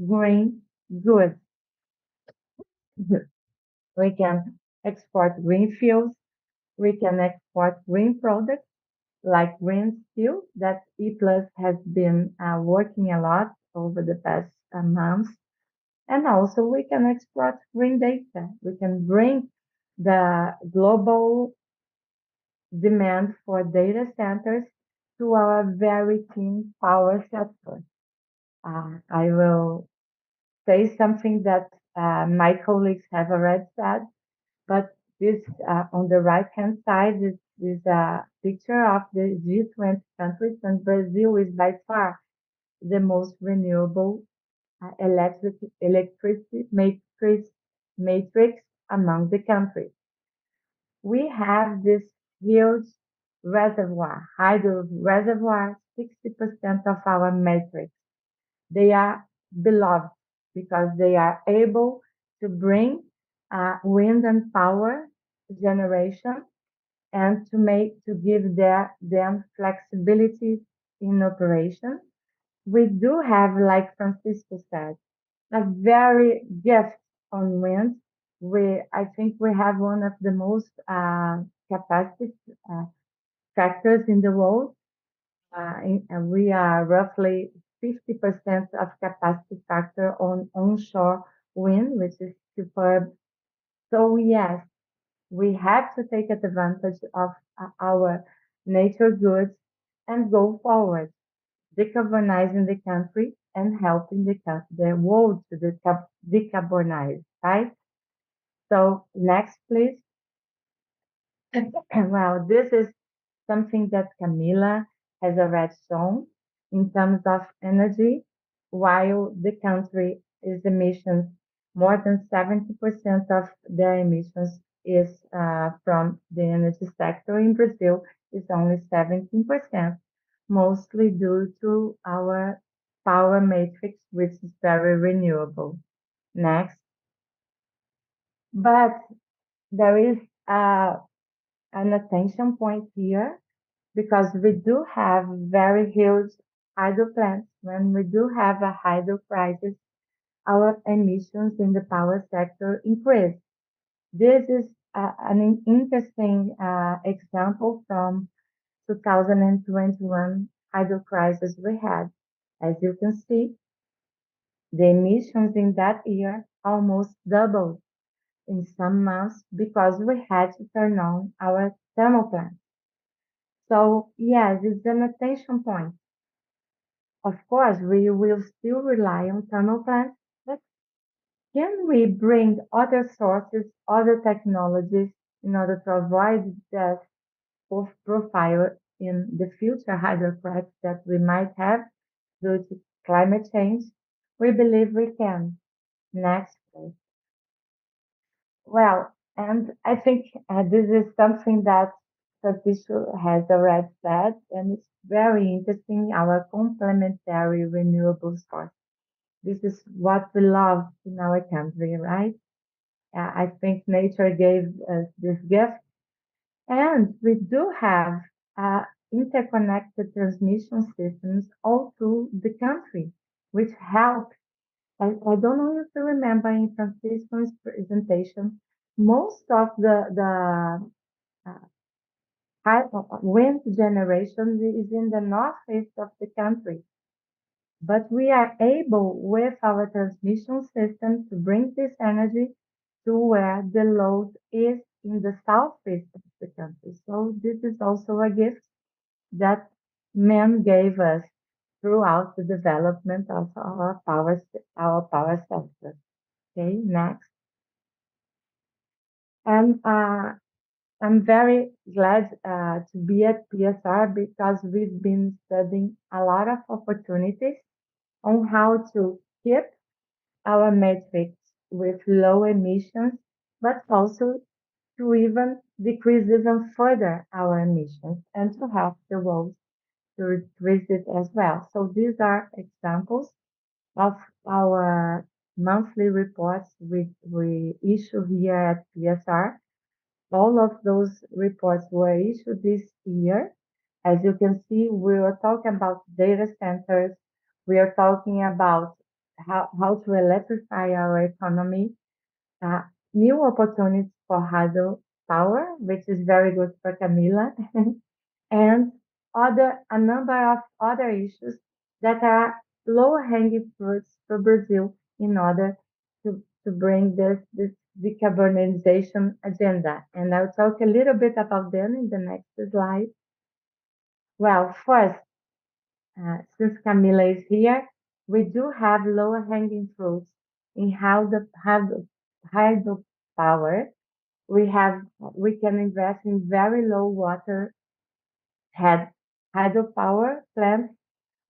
[SPEAKER 4] green goods. We can export green fuels. We can export green products like green steel that ePlus has been working a lot over the past months. And also we can export green data. We can bring the global demand for data centers to our very clean power sector. I will say something that my colleagues have already said, but This on the right-hand side is a picture of the G20 countries, and Brazil is by far the most renewable electricity matrix among the countries. We have this huge reservoir, hydro reservoir, 60% of our matrix. They are beloved because they are able to bring wind and power generation and to give them flexibility in operation. We do have, like Francisco said, a very gift on wind. I think we have one of the most capacity uh, factors in the world. And we are roughly 50% of capacity factor on onshore wind, which is superb. So yes, we have to take advantage of our nature goods and go forward, decarbonizing the country and helping the world to decarbonize, right? So next, please. Well, this is something that Camila has already shown in terms of energy. While the country is emissions, more than 70% of their emissions is from the energy sector. In Brazil, it's only 17%, mostly due to our power matrix, which is very renewable. Next. But there is an attention point here because we do have very huge hydro plants. When we do have a hydro crisis, our emissions in the power sector increase. This is an interesting example from 2021 hydro crisis we had. As you can see, the emissions in that year almost doubled in some months because we had to turn on our thermal plant. So yes, it's an attention point. Of course, we will still rely on thermal plants, but can we bring other sources, other technologies in order to avoid that profile in the future hydrocracks that we might have due to climate change? We believe we can. Next, please. Well, and I think this is something that Francisco has already said, and it's very interesting, our complementary renewable source. This is what we love in our country, right? I think nature gave us this gift, and we do have interconnected transmission systems all through the country, which help. I don't know if you remember in Francisco's presentation, most of the wind generation is in the northeast of the country. But we are able, with our transmission system, to bring this energy to where the load is in the southeast of the country. So this is also a gift that man gave us throughout the development of our power sector. Okay, next. And I'm very glad to be at PSR because we've been studying a lot of opportunities on how to keep our metrics with low emissions, but also to even decrease even further our emissions and to help the world to decrease it as well. So these are examples of our monthly reports we issue here at PSR. All of those reports were issued this year. As you can see, we are talking about data centers. We are talking about how to electrify our economy, uh, new opportunities for hydropower, which is very good for Camila, and a number of other issues that are low-hanging fruits for Brazil in order to bring this decarbonization agenda. And I'll talk a little bit about them in the next slide. Well, first, since Camila is here, we do have low-hanging fruits in how the hydropower We can invest in very low water head hydropower plants,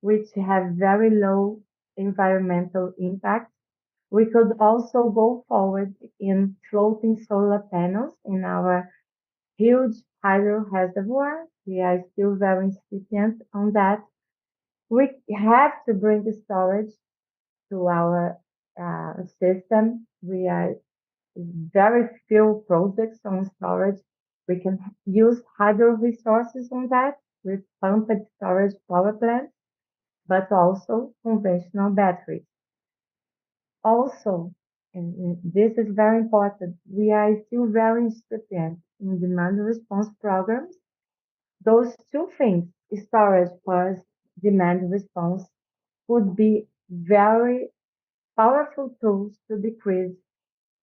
[SPEAKER 4] which have very low environmental impact. We could also go forward in floating solar panels in our huge hydro reservoir. We are still very incipient on that. We have to bring the storage to our system. We are very few projects on storage. We can use hydro resources on that with pumped storage power plants, but also conventional batteries. Also, and this is very important, we are still very incipient in demand response programs. Those two things, storage plus demand response, would be very powerful tools to decrease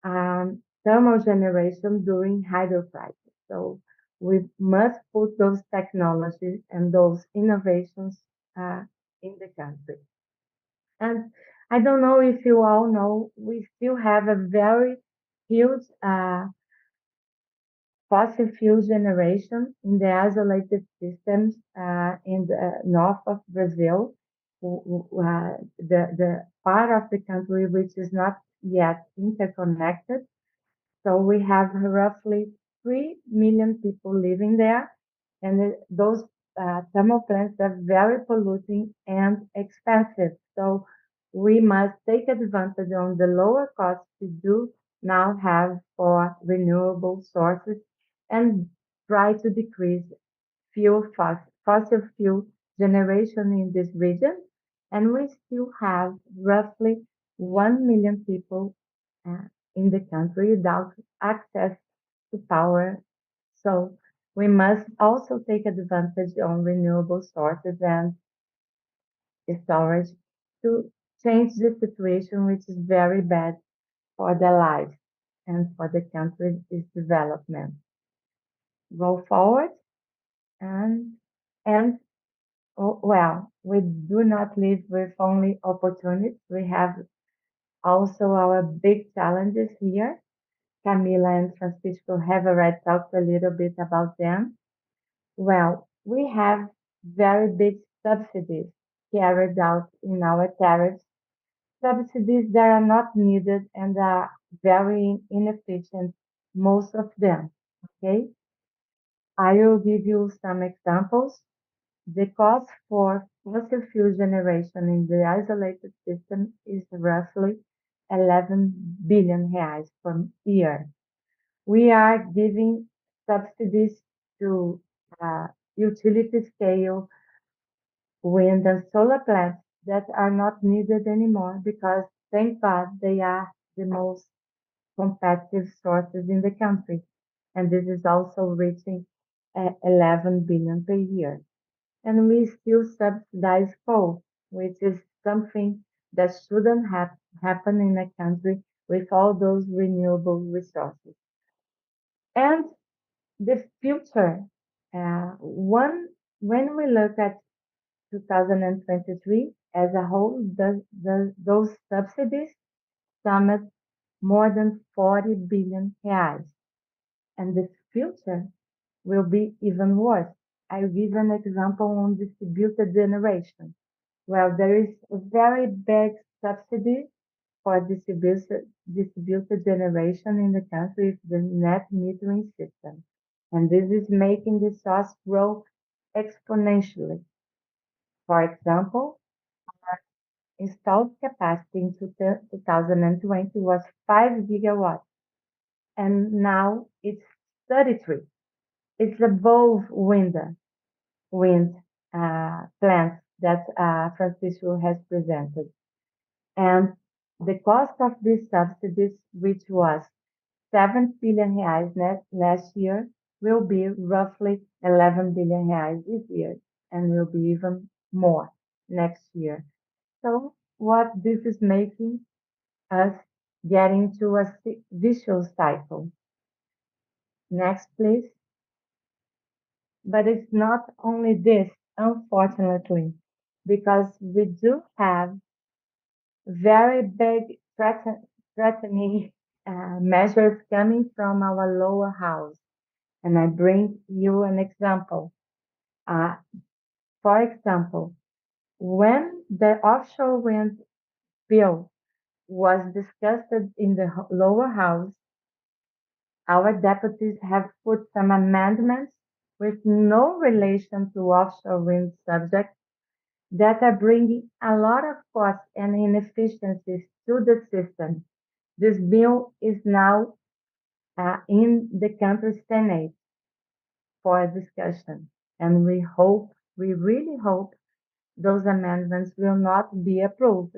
[SPEAKER 4] thermal generation during hydro crisis. So we must put those technologies and those innovations in the country. And I don't know if you all know, we still have a very huge fossil fuel generation in the isolated systems in the north of Brazil, the part of the country which is not yet interconnected. So we have roughly 3 million people living there, and those thermal plants are very polluting and expensive. So we must take advantage on the lower costs we do now have for renewable sources and try to decrease fossil fuel generation in this region. And we still have roughly 1 million people uh, in the country without access to power. So we must also take advantage on renewable sources and storage to change the situation, which is very bad for the lives and for the country's development. Go forward and and well, we do not live with only opportunities. We have also our big challenges here. Camila and Francisco have already talked a little bit about them. Well, we have very big subsidies carried out in our tariffs, subsidies that are not needed and are very inefficient, most of them. Okay, I will give you some examples. The cost for fossil fuel generation in the isolated system is roughly 11 billion reais per year. We are giving subsidies to utility scale wind and solar plants that are not needed anymore because, thank God, they are the most competitive sources in the country. And this is also reaching 11 billion per year. And we still subsidize coal, which is something that shouldn't happen in a country with all those renewable resources. And the future, when we look at 2023 as a whole, those subsidies summed more than 40 billion reais. And the future will be even worse. I'll give an example on distributed generation. Well, there is a very big subsidy for distributed generation in the country with the net metering system. And this is making the source grow exponentially. For example, installed capacity in 2020 was 5 gigawatts, and now it's 33. It's above wind plants that Francisco has presented. And the cost of these subsidies, which was 7 billion reais last year, will be roughly 11 billion reais this year, and will be even more next year. So what this is making us get into a vicious cycle. Next, please. But it's not only this, unfortunately, because we do have very big threatening measures coming from our lower house. And I bring you an example. Uh, for example, when the offshore wind bill was discussed in the lower house, our deputies have put some amendments with no relation to offshore wind subjects that are bringing a lot of costs and inefficiencies to the system. This bill is now in the country's Senate for discussion, and we really hope those amendments will not be approved,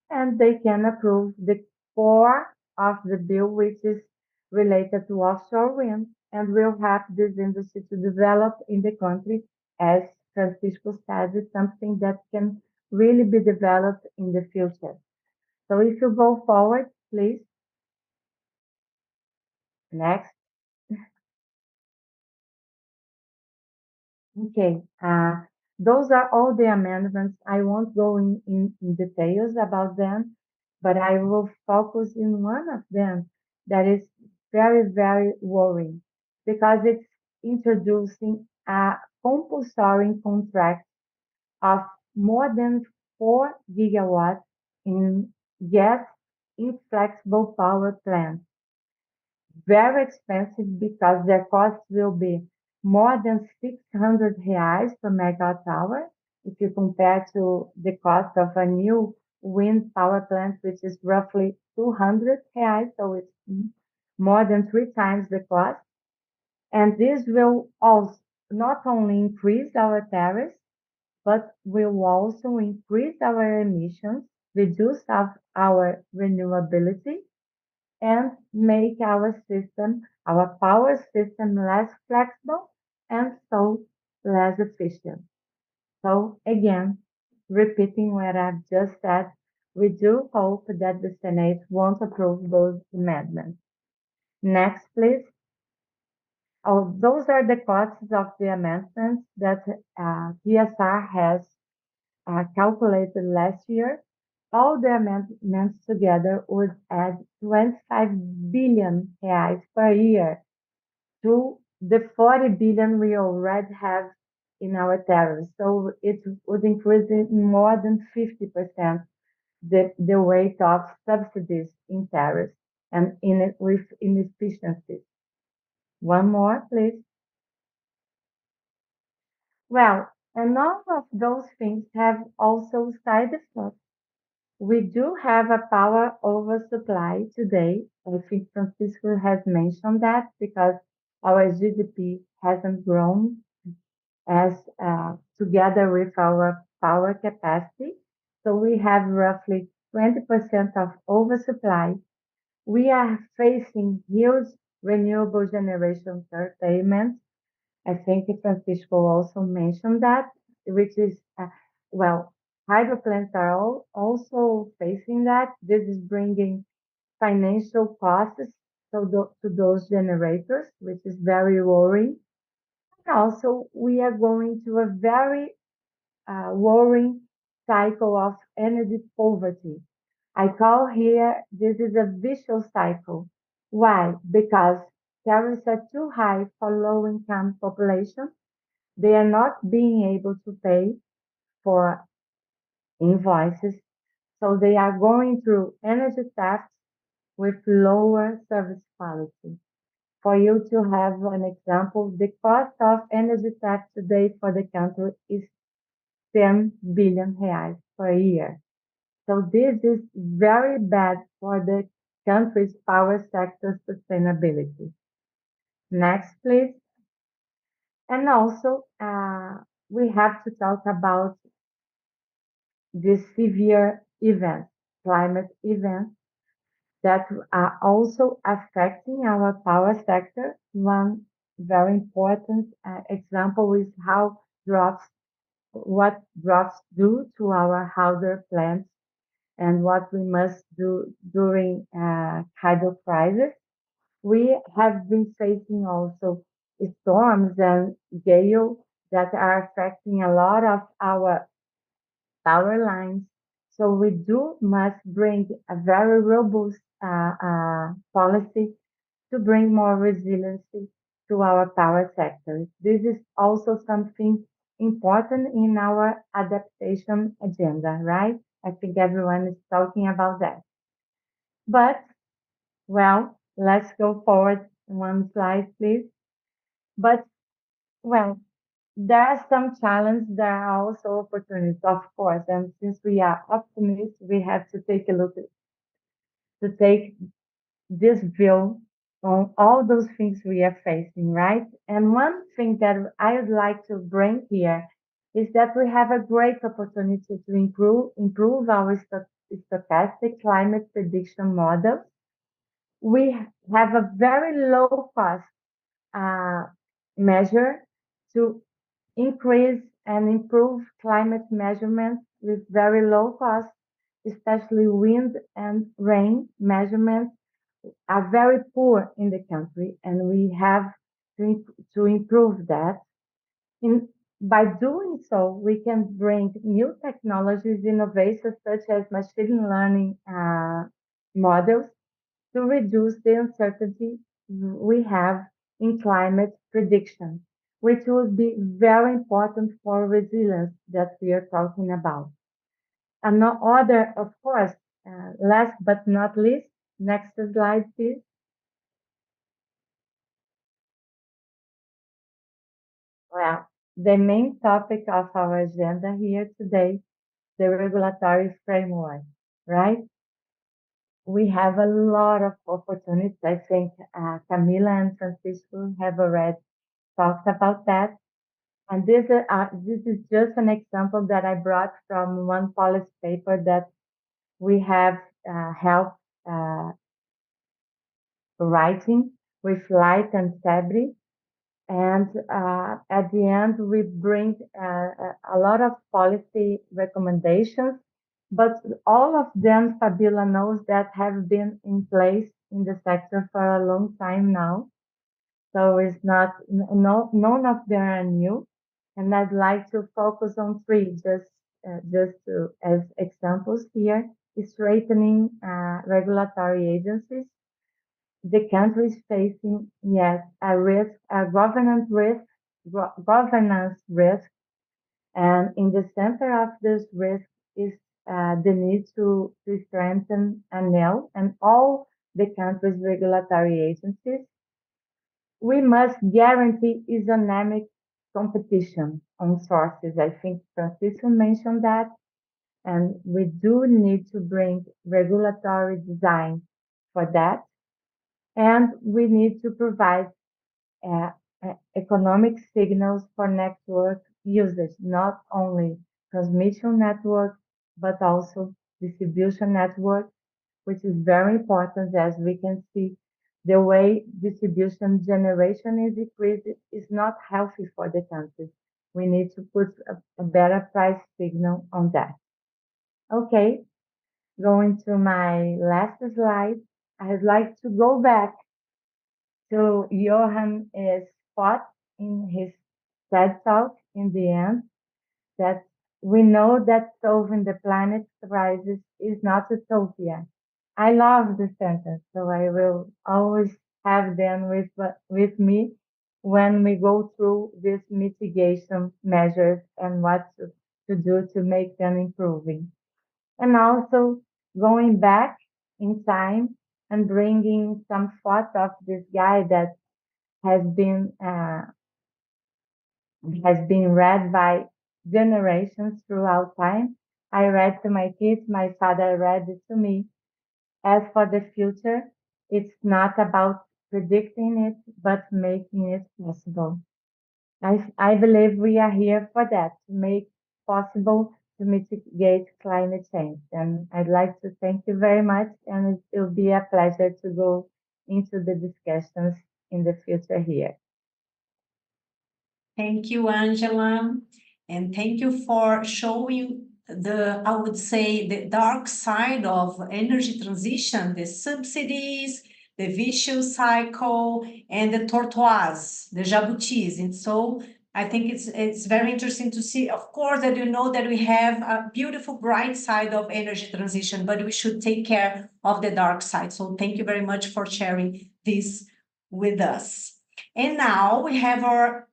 [SPEAKER 4] and they can approve the core of the bill, which is related to offshore wind, and will help this industry to develop in the country. As Francisco said, it's something that can really be developed in the future. So if you go forward, please. Next. Okay. Those are all the amendments. I won't go in details about them, but I will focus in one of them that is very, very worrying because it's introducing a compulsory contract of more than 4 gigawatts in gas inflexible power plants. Very expensive because their cost will be more than 600 reais per megawatt hour if you compare to the cost of a new wind power plant, which is roughly 200 reais, so it's more than three times the cost. And this will also not only increase our tariffs, but will also increase our emissions, reduce our renewability, and make our system, our power system less flexible and so less efficient. So again, repeating what I've just said, we do hope that the Senate won't approve those amendments. Next, please. Oh, those are the costs of the amendments that PSR has calculated last year. All the amendments together would add 25 billion reais per year to the 40 billion we already have in our tariffs. So it would increase in more than 50% the weight of subsidies in tariffs and with inefficiencies. One more, please. Well, and all of those things have also side effects. We do have a power oversupply today. I think Francisco has mentioned that because our GDP hasn't grown as together with our power capacity. So we have roughly 20% of oversupply. We are facing huge renewable generation curtailment. I think Francisco also mentioned that, which is, well, hydro plants are also facing that. This is bringing financial costs to those generators, which is very worrying. And also, we are going through a very worrying cycle of energy poverty. I call here this is a vicious cycle. Why? Because tariffs are too high for low income population. They are not being able to pay for invoices, so they are going through energy theft with lower service quality. For you to have an example, the cost of energy theft today for the country is 10 billion reais per year. So this is very bad for the country's power sector sustainability. Next, please. And also, we have to talk about these severe events, climate events that are also affecting our power sector. One very important example is what drops do to our hydro plants and what we must do during hydro crisis. We have been facing also storms and gale that are affecting a lot of our power lines. So we must bring a very robust policy to bring more resiliency to our power sector. This is also something important in our adaptation agenda, right? I think everyone is talking about that. But, well, let's go forward one slide, please. But, well, there are some challenges, there are also opportunities, of course. And since we are optimists, we have to take a look to take this view on all those things we are facing, right? And one thing that I would like to bring here is that we have a great opportunity to improve our stochastic climate prediction models. We have a very low cost uh, measure to increase and improve climate measurements with very low cost, especially wind and rain measurements are very poor in the country, and we have to improve that. In, by doing so, we can bring new technologies, innovations such as machine learning models to reduce the uncertainty we have in climate prediction, which will be very important for resilience that we are talking about. Another, of course, last but not least, next slide, please. Well, the main topic of our agenda here today, the regulatory framework, right? We have a lot of opportunities. I think Camila and Francisco have already talked about that. And this is just an example that I brought from one policy paper that we have helped writing with Light and Sabri. And at the end, we bring a lot of policy recommendations, but all of them, Fabiola knows that have been in place in the sector for a long time now. So it's not, no, none of them are new. And I'd like to focus on three, as examples here, strengthening regulatory agencies. The country is facing, yes, a governance risk, and in the center of this risk is the need to strengthen ANEL and all the country's regulatory agencies. We must guarantee isonomic competition on sources. I think Francisco mentioned that, and we do need to bring regulatory design for that. And we need to provide uh, economic signals for network usage, not only transmission network, but also distribution network, which is very important as we can see the way distribution generation is decreased is not healthy for the country. We need to put a better price signal on that. Okay, going to my last slide, I'd like to go back to Johann spot in his TED talk in the end that we know that solving the planet's crisis is not utopia. I love the sentence, so I will always have them with me when we go through these mitigation measures and what to do to make them improving. And also going back in time and bringing some thoughts of this guy that has been uh, has been read by generations throughout time. I read to my kids, my father read it to me. As for the future, it's not about predicting it, but making it possible. I believe we are here for that, to make possible to mitigate climate change. And I'd like to thank you very much, and it will be a pleasure to go into the discussions in the future here.
[SPEAKER 1] Thank you, Angela, and thank you for showing I would say, the dark side of energy transition, the subsidies, the vicious cycle, and the tortoise, the jabutis. And so I think it's very interesting to see, of course, that you know that we have a beautiful bright side of energy transition, but we should take care of the dark side. So thank you very much for sharing this with us. And now we have our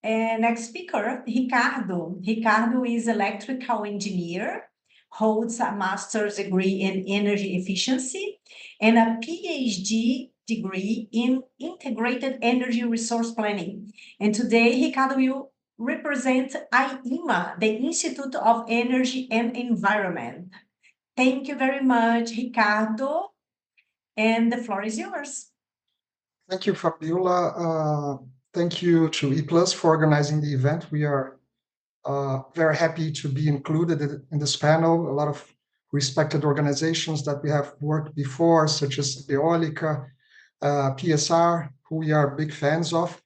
[SPEAKER 1] next speaker, Ricardo. Ricardo is electrical engineer, holds a master's degree in energy efficiency and a PhD degree in integrated energy resource planning. And today, Ricardo will represent IEMA, the Institute of Energy and Environment. Thank you very much, Ricardo. And the floor is yours.
[SPEAKER 5] Thank you, Fabiola. Thank you to ePlus for organizing the event. We are very happy to be included in this panel. A lot of respected organizations that we have worked before, such as Eolica, PSR, who we are big fans of.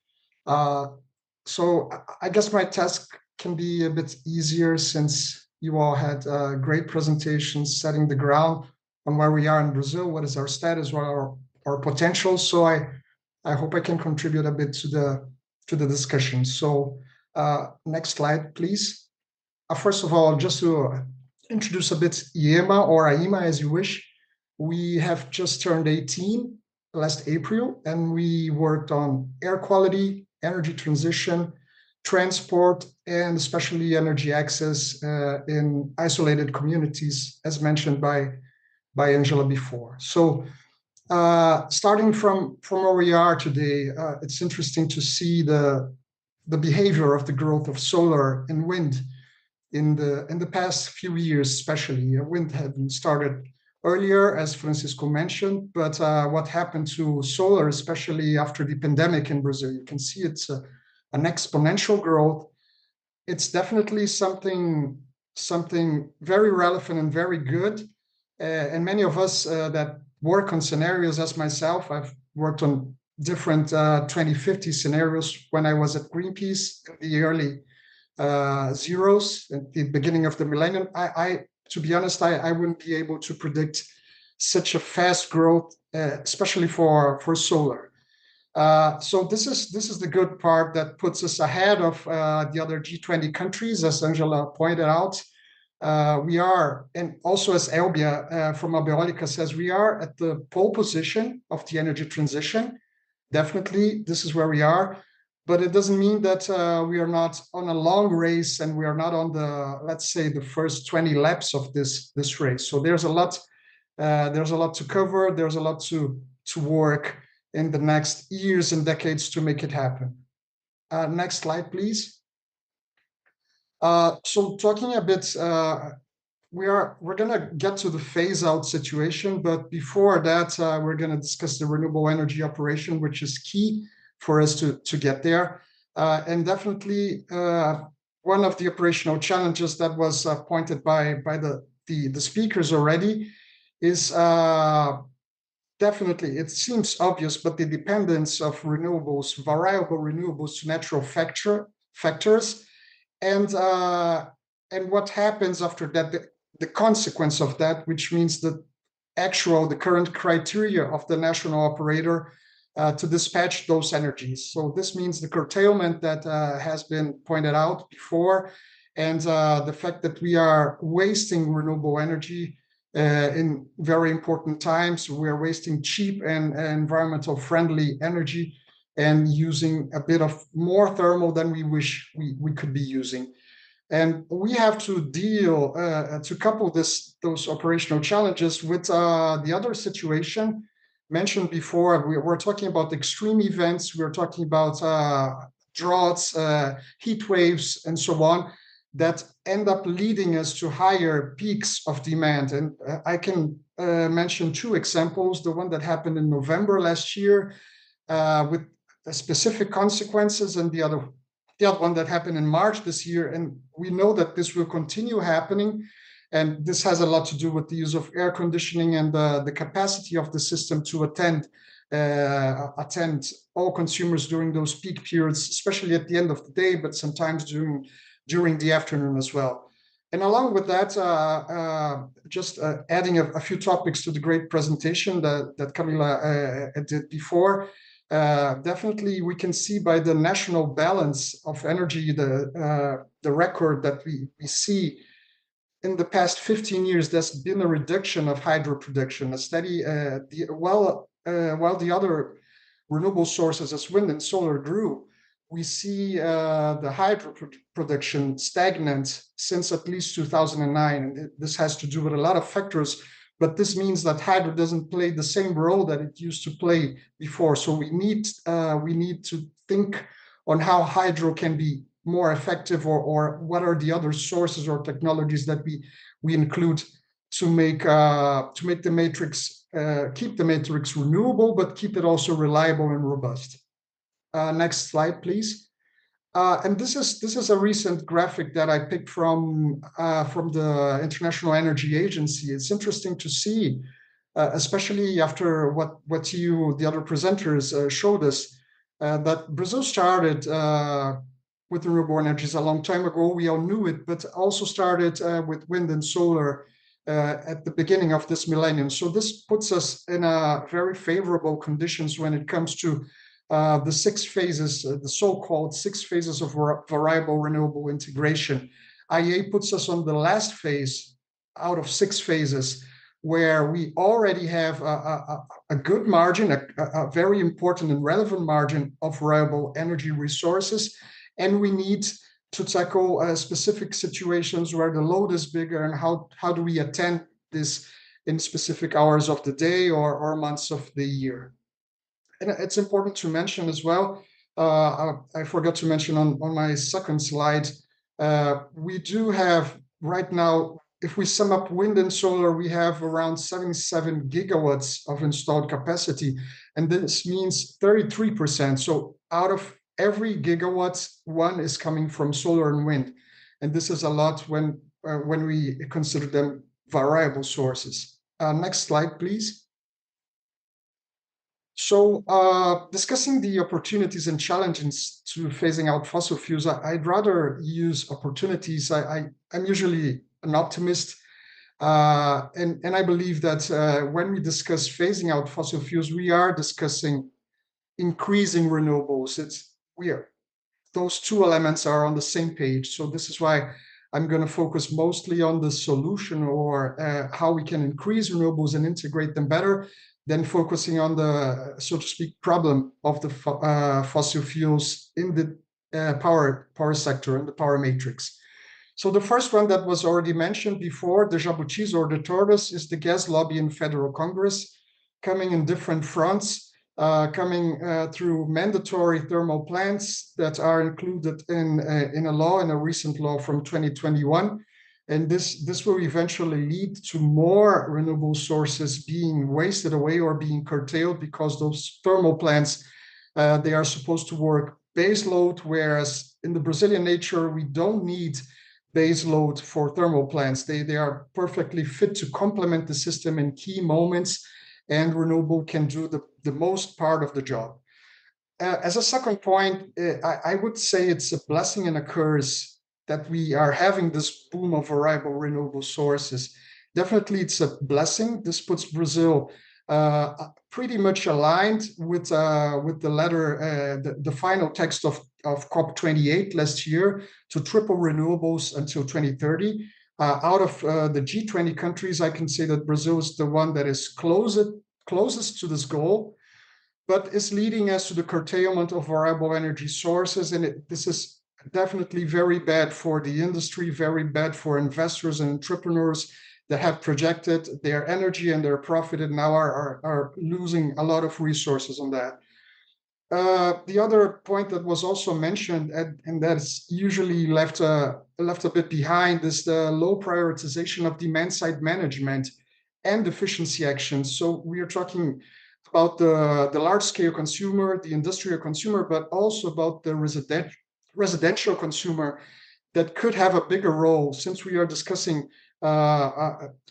[SPEAKER 5] So I guess my task can be a bit easier since you all had great presentations setting the ground on where we are in Brazil, what is our status, what are our potential. So I hope I can contribute a bit to the discussion. So next slide, please. First of all, just to introduce a bit IEMA or IEMA as you wish. We have just turned 18 last April, and we worked on air quality, energy transition, transport, and especially energy access in isolated communities, as mentioned by Angela before. So starting from where we are today, it's interesting to see the behavior of the growth of solar and wind in the past few years, especially. Wind had started earlier, as Francisco mentioned, but what happened to solar, especially after the pandemic in Brazil, you can see it's an exponential growth. It's definitely something very relevant and very good. And many of us that work on scenarios, as myself, I've worked on different 2050 scenarios when I was at Greenpeace in the early zeros at the beginning of the millennium. To be honest, I wouldn't be able to predict such a fast growth, especially for solar. So this is the good part that puts us ahead of the other G20 countries, as Angela pointed out. We are, and also as Elbia from Abeolica says, we are at the pole position of the energy transition. Definitely, this is where we are. But it doesn't mean that we are not on a long race and we are not on the, let's say, the first 20 laps of this race. So there's a lot to cover. There's a lot to work in the next years and decades to make it happen. Next slide, please. So talking a bit, we're gonna get to the phase out situation, but before that, we're gonna discuss the renewable energy operation, which is key for us to get there. And definitely one of the operational challenges that was pointed by the speakers already is definitely, it seems obvious, but the dependence of renewables, variable renewables to natural factors, and what happens after that, the consequence of that, which means the current criteria of the national operator to dispatch those energies. So this means the curtailment that has been pointed out before, and the fact that we are wasting renewable energy in very important times. We are wasting cheap and environmental friendly energy and using a bit of more thermal than we wish we could be using. And we have to deal, to couple those operational challenges with the other situation mentioned before. We're talking about extreme events, we're talking about droughts, heat waves, and so on, that end up leading us to higher peaks of demand. And I can mention two examples. The one that happened in November last year with specific consequences, and the other one that happened in March this year. And we know that this will continue happening. And this has a lot to do with the use of air conditioning and the capacity of the system to attend all consumers during those peak periods, especially at the end of the day, but sometimes during the afternoon as well. And along with that, just adding a few topics to the great presentation that Camila did before, Definitely, we can see by the national balance of energy, the record that we see in the past 15 years, there's been a reduction of hydro production, a steady, while the other renewable sources as wind and solar grew, we see the hydro production stagnant since at least 2009. And this has to do with a lot of factors, but this means that hydro doesn't play the same role that it used to play before. So we need to think on how hydro can be more effective, or what are the other sources or technologies that we include to make the matrix, keep the matrix renewable, but keep it also reliable and robust. Next slide, please. And this is a recent graphic that I picked from the International Energy Agency. It's interesting to see, especially after what you, the other presenters, showed us, that Brazil started with renewable energies a long time ago. We all knew it, but also started with wind and solar at the beginning of this millennium. So this puts us in a very favorable conditions when it comes to the 6 phases, the so-called 6 phases of variable renewable integration. IEA puts us on the last phase out of 6 phases, where we already have a good margin, a very important and relevant margin of reliable energy resources. And we need to tackle specific situations where the load is bigger, and how do we attend this in specific hours of the day or months of the year. And it's important to mention as well, I forgot to mention on my second slide, we do have right now, if we sum up wind and solar, we have around 77 gigawatts of installed capacity, and this means 33%. So out of every gigawatt, 1 is coming from solar and wind, and this is a lot when we consider them variable sources. Next slide, please. So discussing the opportunities and challenges to phasing out fossil fuels, I'd rather use opportunities. I'm usually an optimist, and I believe that when we discuss phasing out fossil fuels, we are discussing increasing renewables. Those 2 elements are on the same page. So this is why I'm going to focus mostly on the solution, or how we can increase renewables and integrate them better, than focusing on the, so to speak, problem of the fossil fuels in the power sector, in the power matrix. So the first one that was already mentioned before, the jabutis or the tortoise, is the gas lobby in Federal Congress, coming in different fronts, coming through mandatory thermal plants that are included in a recent law from 2021. And this will eventually lead to more renewable sources being wasted away or being curtailed, because those thermal plants, they are supposed to work base load, whereas in the Brazilian nature, we don't need base load for thermal plants. They are perfectly fit to complement the system in key moments, and renewable can do the most part of the job. As a second point, I would say it's a blessing and a curse that we are having this boom of variable renewable sources. Definitely, it's a blessing. This puts Brazil pretty much aligned with the letter, the final text of COP28 last year, to triple renewables until 2030. Out of the G20 countries, I can say that Brazil is the one that is closest to this goal, but is leading us to the curtailment of variable energy sources. And this is definitely very bad for the industry, very bad for investors and entrepreneurs that have projected their energy and their profit, and now are losing a lot of resources on that. The other point that was also mentioned, and that's usually left a bit behind, is the low prioritization of demand side management and efficiency actions. So we are talking about the large scale consumer, the industrial consumer, but also about the residential consumer that could have a bigger role, since we are discussing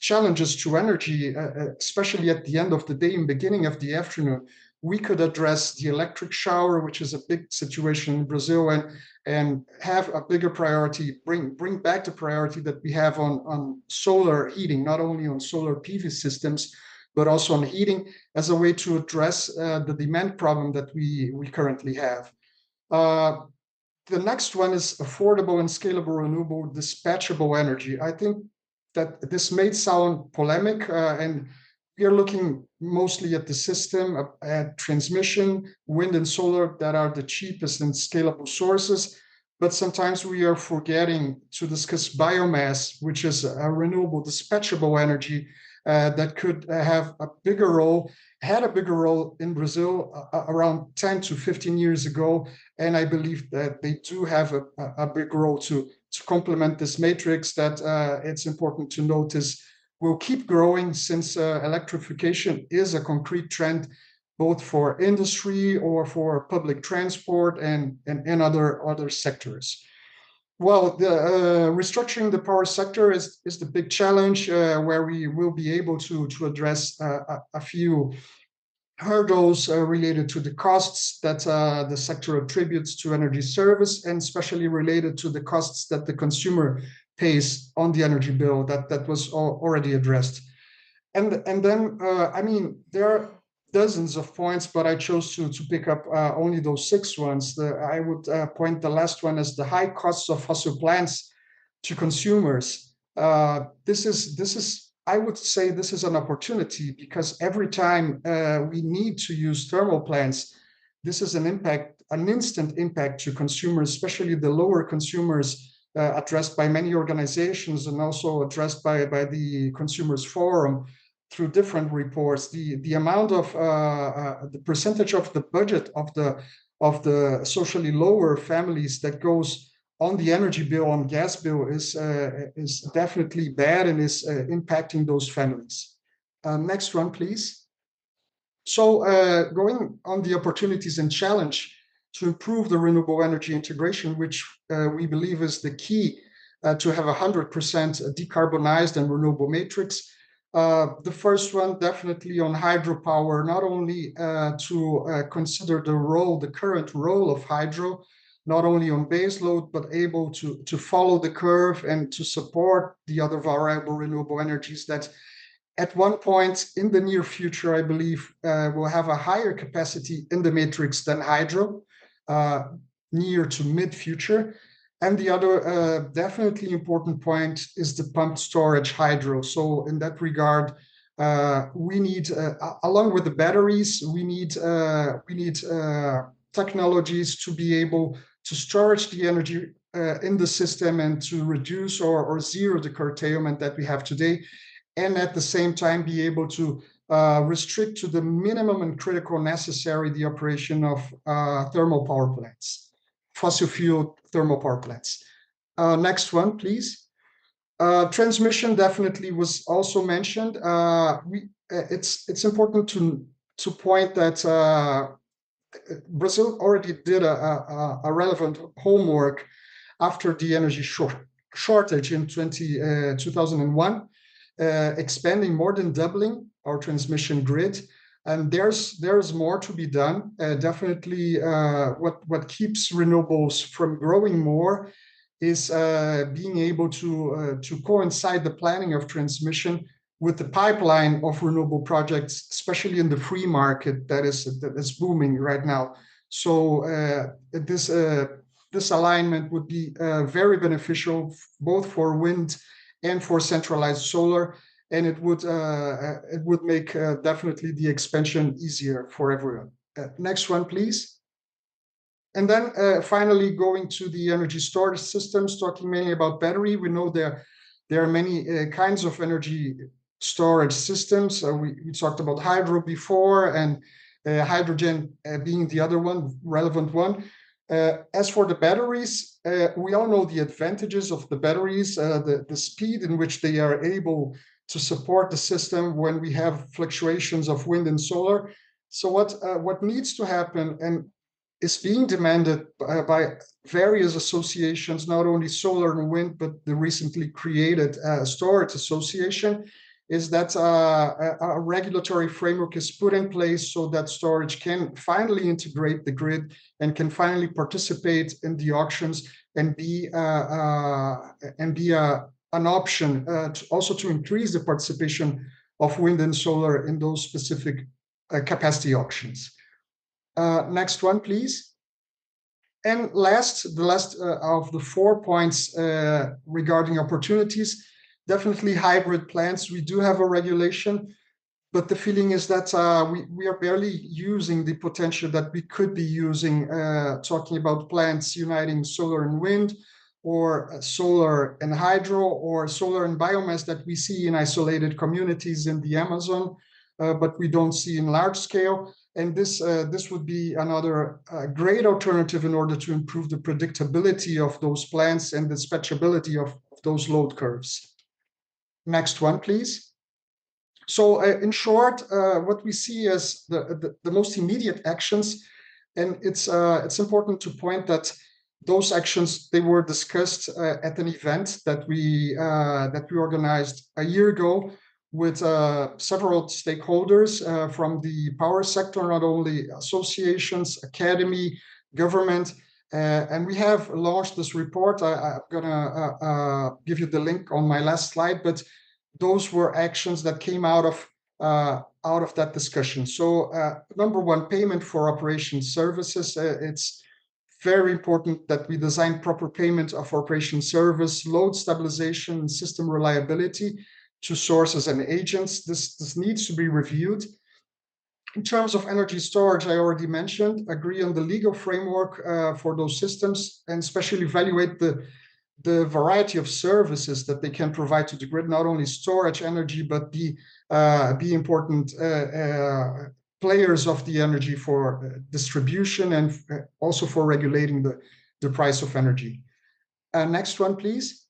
[SPEAKER 5] challenges to energy, especially at the end of the day and beginning of the afternoon. We could address the electric shower, which is a big situation in Brazil, and have a bigger priority, bring back the priority that we have on solar heating, not only on solar PV systems, but also on heating as a way to address the demand problem that we currently have. The next one is affordable and scalable renewable dispatchable energy. I think that this may sound polemic, and we are looking mostly at the system, at transmission, wind and solar that are the cheapest and scalable sources. But sometimes we are forgetting to discuss biomass, which is a renewable dispatchable energy that could have a bigger role, had a bigger role in Brazil around 10 to 15 years ago. And I believe that they do have a big role to complement this matrix that it's important to notice will keep growing, since electrification is a concrete trend both for industry or for public transport and other sectors. Well, restructuring the power sector is the big challenge, where we will be able to address a few hurdles related to the costs that the sector attributes to energy service, and especially related to the costs that the consumer pays on the energy bill that was already addressed. And then, I mean, there are dozens of points, but I chose to pick up only those 6 ones. I would point the last one as the high costs of fossil plants to consumers. This is I would say this is an opportunity, because every time we need to use thermal plants, this is an instant impact to consumers, especially the lower consumers, addressed by many organizations and also addressed by the Consumers Forum through different reports. The amount of the percentage of the budget of the socially lower families that goes on the energy bill, on gas bill, is definitely bad and is impacting those families. Next one, please. So going on the opportunities and challenge to improve the renewable energy integration, which we believe is the key to have 100% decarbonized and renewable matrix. The first one, definitely on hydropower, not only to consider the current role of hydro, not only on base load, but able to follow the curve and to support the other variable renewable energies that at one point in the near future, I believe, will have a higher capacity in the matrix than hydro, near to mid-future. And the other definitely important point is the pumped storage hydro. So in that regard, we need, along with the batteries, we need technologies to be able to storage the energy in the system and to reduce or zero the curtailment that we have today, and at the same time be able to restrict to the minimum and critical necessary the operation of thermal power plants, fossil fuel thermal power plants. Next one, please. Transmission definitely was also mentioned. It's important to point that Brazil already did a relevant homework after the energy shortage in 2001, expanding, more than doubling our transmission grid. And there's more to be done. Definitely what keeps renewables from growing more is being able to coincide the planning of transmission with the pipeline of renewable projects, especially in the free market that is booming right now. So this alignment would be very beneficial both for wind and for centralized solar, and it would make definitely the expansion easier for everyone. Next one, please. And then finally, going to the energy storage systems, talking mainly about battery. We know there are many kinds of energy storage systems. We talked about hydro before, and hydrogen being the other one, relevant one. As for the batteries, we all know the advantages of the batteries, the speed in which they are able to support the system when we have fluctuations of wind and solar. So what needs to happen, and is being demanded by various associations, not only solar and wind, but the recently created storage association, is that a regulatory framework is put in place so that storage can finally integrate the grid and can finally participate in the auctions and be an option also to increase the participation of wind and solar in those specific capacity auctions. Next one, please. And the last of the 4 points regarding opportunities, definitely hybrid plants. We do have a regulation, but the feeling is that we are barely using the potential that we could be using, talking about plants uniting solar and wind, or solar and hydro, or solar and biomass that we see in isolated communities in the Amazon, but we don't see in large scale. And this would be another great alternative in order to improve the predictability of those plants and the dispatchability of those load curves. Next one, please. So in short, what we see as the most immediate actions, and it's important to point that those actions, they were discussed at an event that we organized a year ago with several stakeholders from the power sector, not only associations, academy, government, and we have launched this report. I'm gonna give you the link on my last slide, but those were actions that came out of that discussion. So number one, payment for operation services. It's very important that we design proper payment of operation service, load stabilization, and system reliability to sources and agents. This needs to be reviewed. In terms of energy storage, I already mentioned, agree on the legal framework for those systems, and especially evaluate the variety of services that they can provide to the grid, not only storage energy, but be important players of the energy for distribution and also for regulating the price of energy. Next one, please.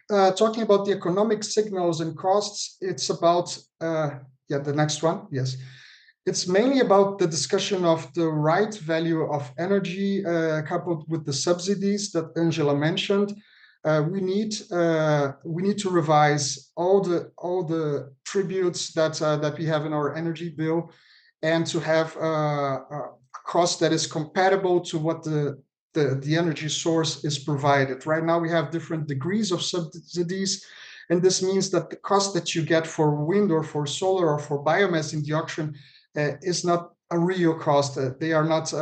[SPEAKER 5] Talking about the economic signals and costs, it's about, the next one, yes. It's mainly about the discussion of the right value of energy coupled with the subsidies that Angela mentioned. We need to revise all the tributes that we have in our energy bill, and to have a cost that is compatible to what the energy source is provided. Right now we have different degrees of subsidies, and this means that the cost that you get for wind or for solar or for biomass in the auction is not a real cost. They are not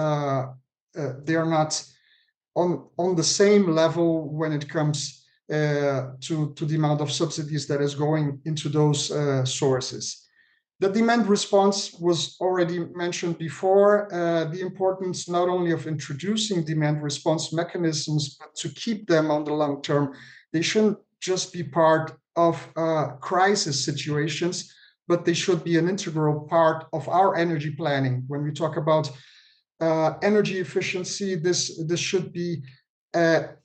[SPEAKER 5] on the same level when it comes to the amount of subsidies that is going into those sources. The demand response was already mentioned before. The importance not only of introducing demand response mechanisms, but to keep them on the long term. They shouldn't just be part of crisis situations, but they should be an integral part of our energy planning. When we talk about energy efficiency, this should be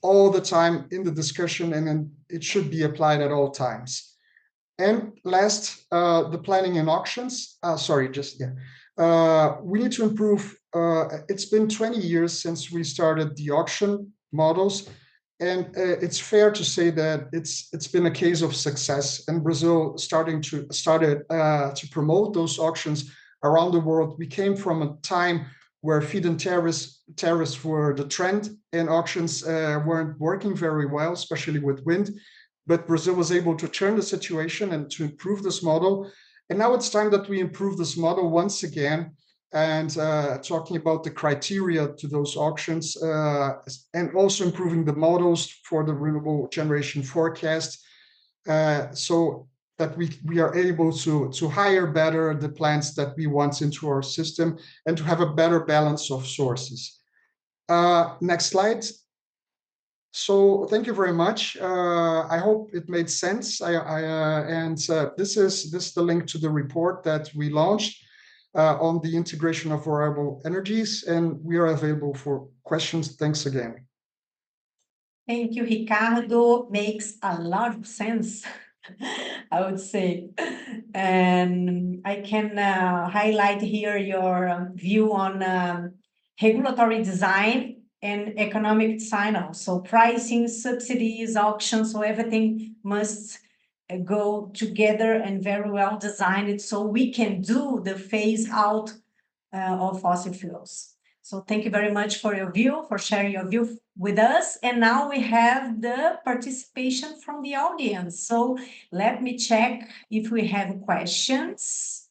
[SPEAKER 5] all the time in the discussion, and then it should be applied at all times. And last, the planning and auctions. We need to improve. It's been 20 years since we started the auction models, and it's fair to say that it's been a case of success. And Brazil started to promote those auctions around the world. We came from a time where feed-in tariffs were the trend, and auctions weren't working very well, especially with wind. But Brazil was able to turn the situation and to improve this model. And now it's time that we improve this model once again, and talking about the criteria to those auctions, and also improving the models for the renewable generation forecast, so that we are able to hire better the plants that we want into our system, and to have a better balance of sources. Next slide. So thank you very much. I hope it made sense. This is the link to the report that we launched on the integration of variable energies, and we are available for questions. Thanks again.
[SPEAKER 1] Thank you, Ricardo. Makes a lot of sense, I would say. And I can highlight here your view on regulatory design and economic design also. Pricing, subsidies, auctions, so everything must go together and very well designed so we can do the phase out of fossil fuels. So thank you very much for your view, for sharing your view with us. And now we have the participation from the audience. So let me check if we have questions.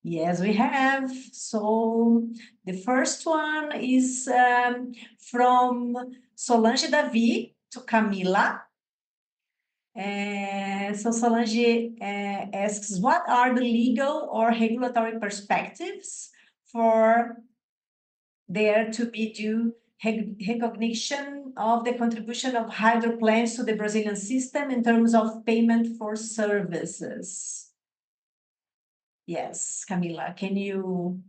[SPEAKER 1] Yes, we have. So the first one is from Solange Davi to Camila. So Solange asks, what are the legal or regulatory perspectives for there to be due recognition of the contribution of hydro plants to the Brazilian system in terms of payment for services? Yes, Camila, can you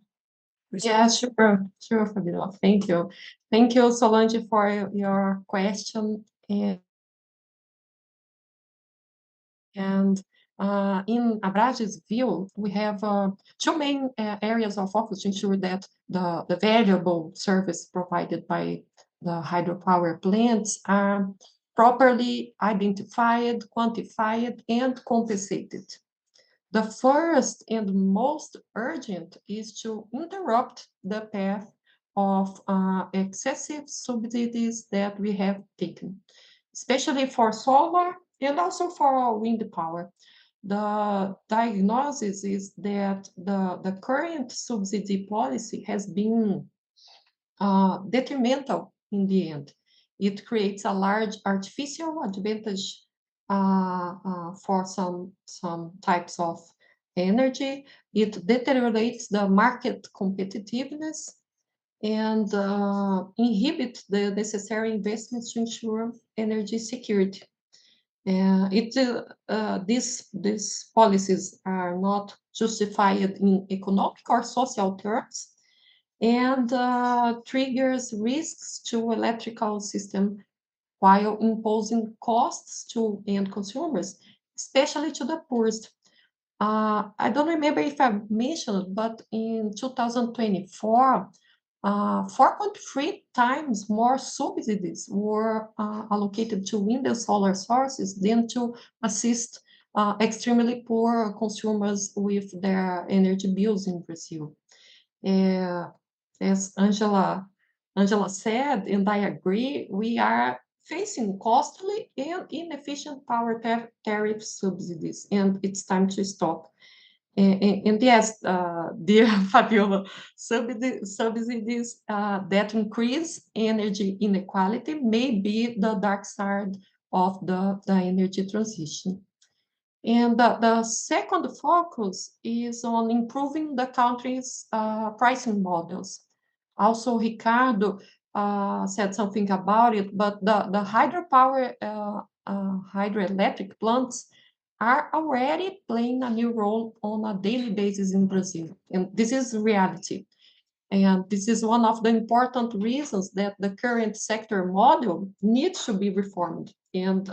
[SPEAKER 2] Yeah, sure, Fabiola. Thank you. Thank you, Solange, for your question. And in Abrage's view, we have two main areas of focus to ensure that the valuable service provided by the hydropower plants are properly identified, quantified, and compensated. The first and most urgent is to interrupt the path of excessive subsidies that we have taken, especially for solar and also for wind power. The diagnosis is that the current subsidy policy has been detrimental in the end. It creates a large artificial advantage for some types of energy. It deteriorates the market competitiveness and inhibit the necessary investments to ensure energy security. These policies are not justified in economic or social terms and triggers risks to electrical system while imposing costs to end consumers, especially to the poorest. I don't remember if I mentioned, but in 2024, 4.3 times more subsidies were allocated to wind and solar sources than to assist extremely poor consumers with their energy bills in Brazil. As Angela said, and I agree, we are facing costly and inefficient power tariff subsidies, and it's time to stop. And yes, dear Fabiola, subsidies that increase energy inequality may be the dark side of the energy transition. And the second focus is on improving the country's pricing models. Also, Ricardo said something about it, but the hydropower, hydroelectric plants are already playing a new role on a daily basis in Brazil. And this is reality. And this is one of the important reasons that the current sector model needs to be reformed. And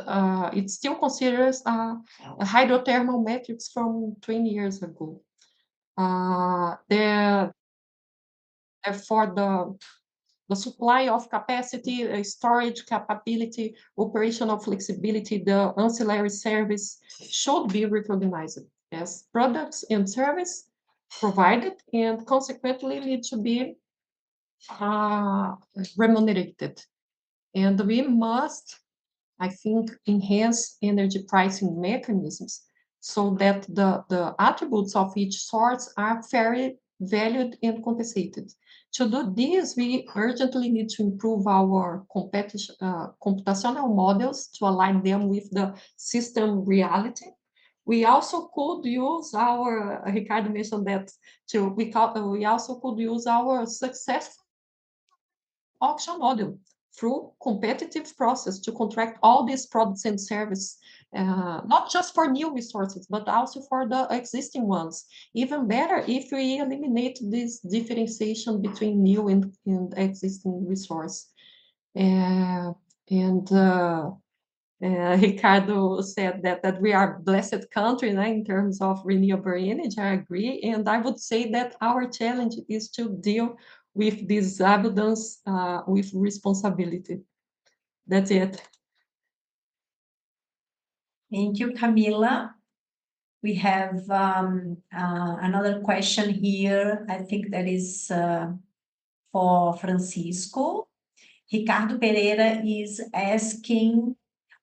[SPEAKER 2] it still considers a hydrothermal metrics from 20 years ago. Therefore, the supply of capacity, storage capability, operational flexibility, the ancillary service should be recognized as products and service provided and consequently need to be remunerated. And we must, I think, enhance energy pricing mechanisms so that the attributes of each source are fairly valued and compensated. To do this, we urgently need to improve our computational models to align them with the system reality. We also could use our, Ricardo mentioned that too, we also could use our successful auction model through competitive process to contract all these products and services, not just for new resources, but also for the existing ones. Even better if we eliminate this differentiation between new and existing resource. And Ricardo said that we are a blessed country in terms of renewable energy. I agree. And I would say that our challenge is to deal with this abundance with responsibility. That's it.
[SPEAKER 1] Thank you, Camila. We have another question here. I think that is for Francisco. Ricardo Pereira is asking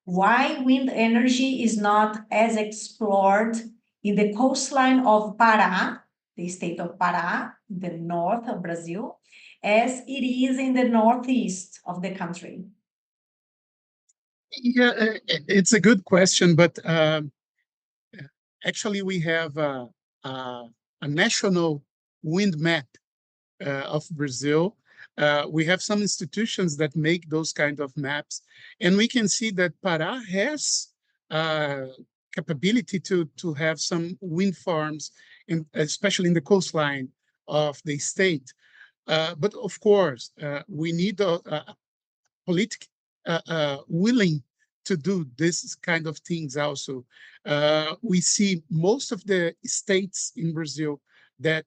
[SPEAKER 1] why wind energy is not as explored in the coastline of Pará, the state of Pará, the north of Brazil, as it is in the northeast of the country.
[SPEAKER 3] Yeah, it's a good question, but actually we have a national wind map of Brazil. We have some institutions that make those kind of maps, and we can see that Pará has capability to have some wind farms, especially in the coastline of the state. But of course, we need a politic willing to do this kind of things also. We see most of the states in Brazil that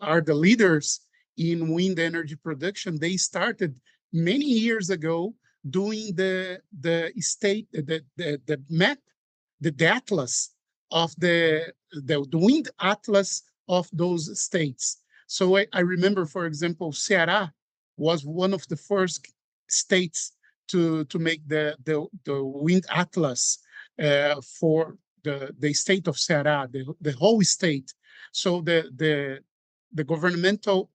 [SPEAKER 3] are the leaders in wind energy production. They started many years ago doing the map, the atlas of the wind atlas of those states. So I remember, for example, Ceará was one of the first states to make the wind atlas for the state of Ceará, the whole state. So the governmental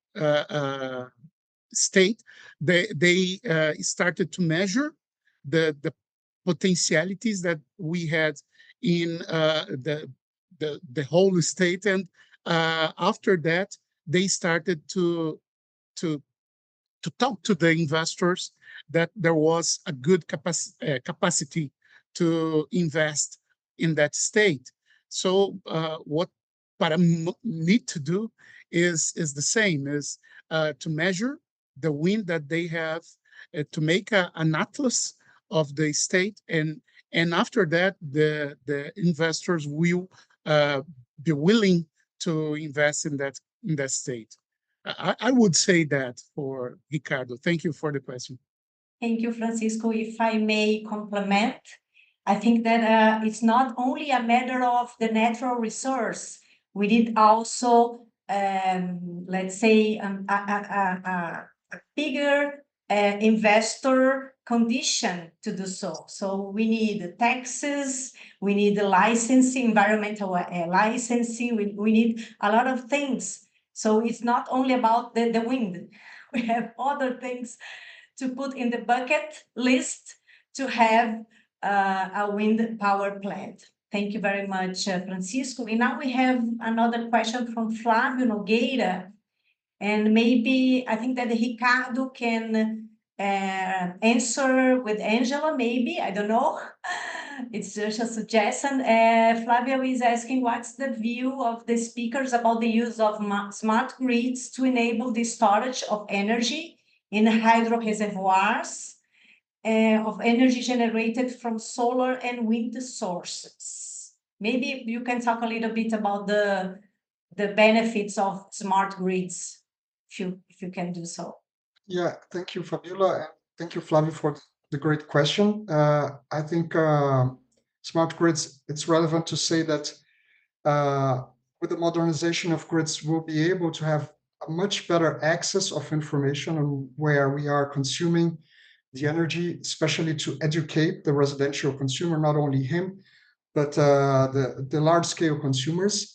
[SPEAKER 3] state, they started to measure the potentialities that we had in the whole state, and after that they started to talk to the investors that there was a good capacity to invest in that state. So what Param need to do is the same, is to measure the wind that they have, to make an atlas of the state, and after that the investors will be willing to invest in that state. I would say that for Ricardo. Thank you for the question.
[SPEAKER 1] Thank you, Francisco. If I may complement, I think that it's not only a matter of the natural resource. We need also, let's say, a bigger investor condition to do so. So we need taxes, we need the licensing, environmental licensing, we need a lot of things. So it's not only about the wind. We have other things to put in the bucket list to have a wind power plant. Thank you very much, Francisco. And now we have another question from Flavio Nogueira. And maybe I think that Ricardo can answer with Angela, maybe, I don't know. It's just a suggestion. Flavio is asking what's the view of the speakers about the use of smart grids to enable the storage of energy in hydro reservoirs of energy generated from solar and wind sources. Maybe you can talk a little bit about the benefits of smart grids, if you can do so.
[SPEAKER 5] Yeah, thank you, Fabiola, and thank you, Flavio, for the great question. I think smart grids, it's relevant to say that with the modernization of grids, we'll be able to have a much better access of information on where we are consuming the energy, especially to educate the residential consumer, not only him, but the large-scale consumers.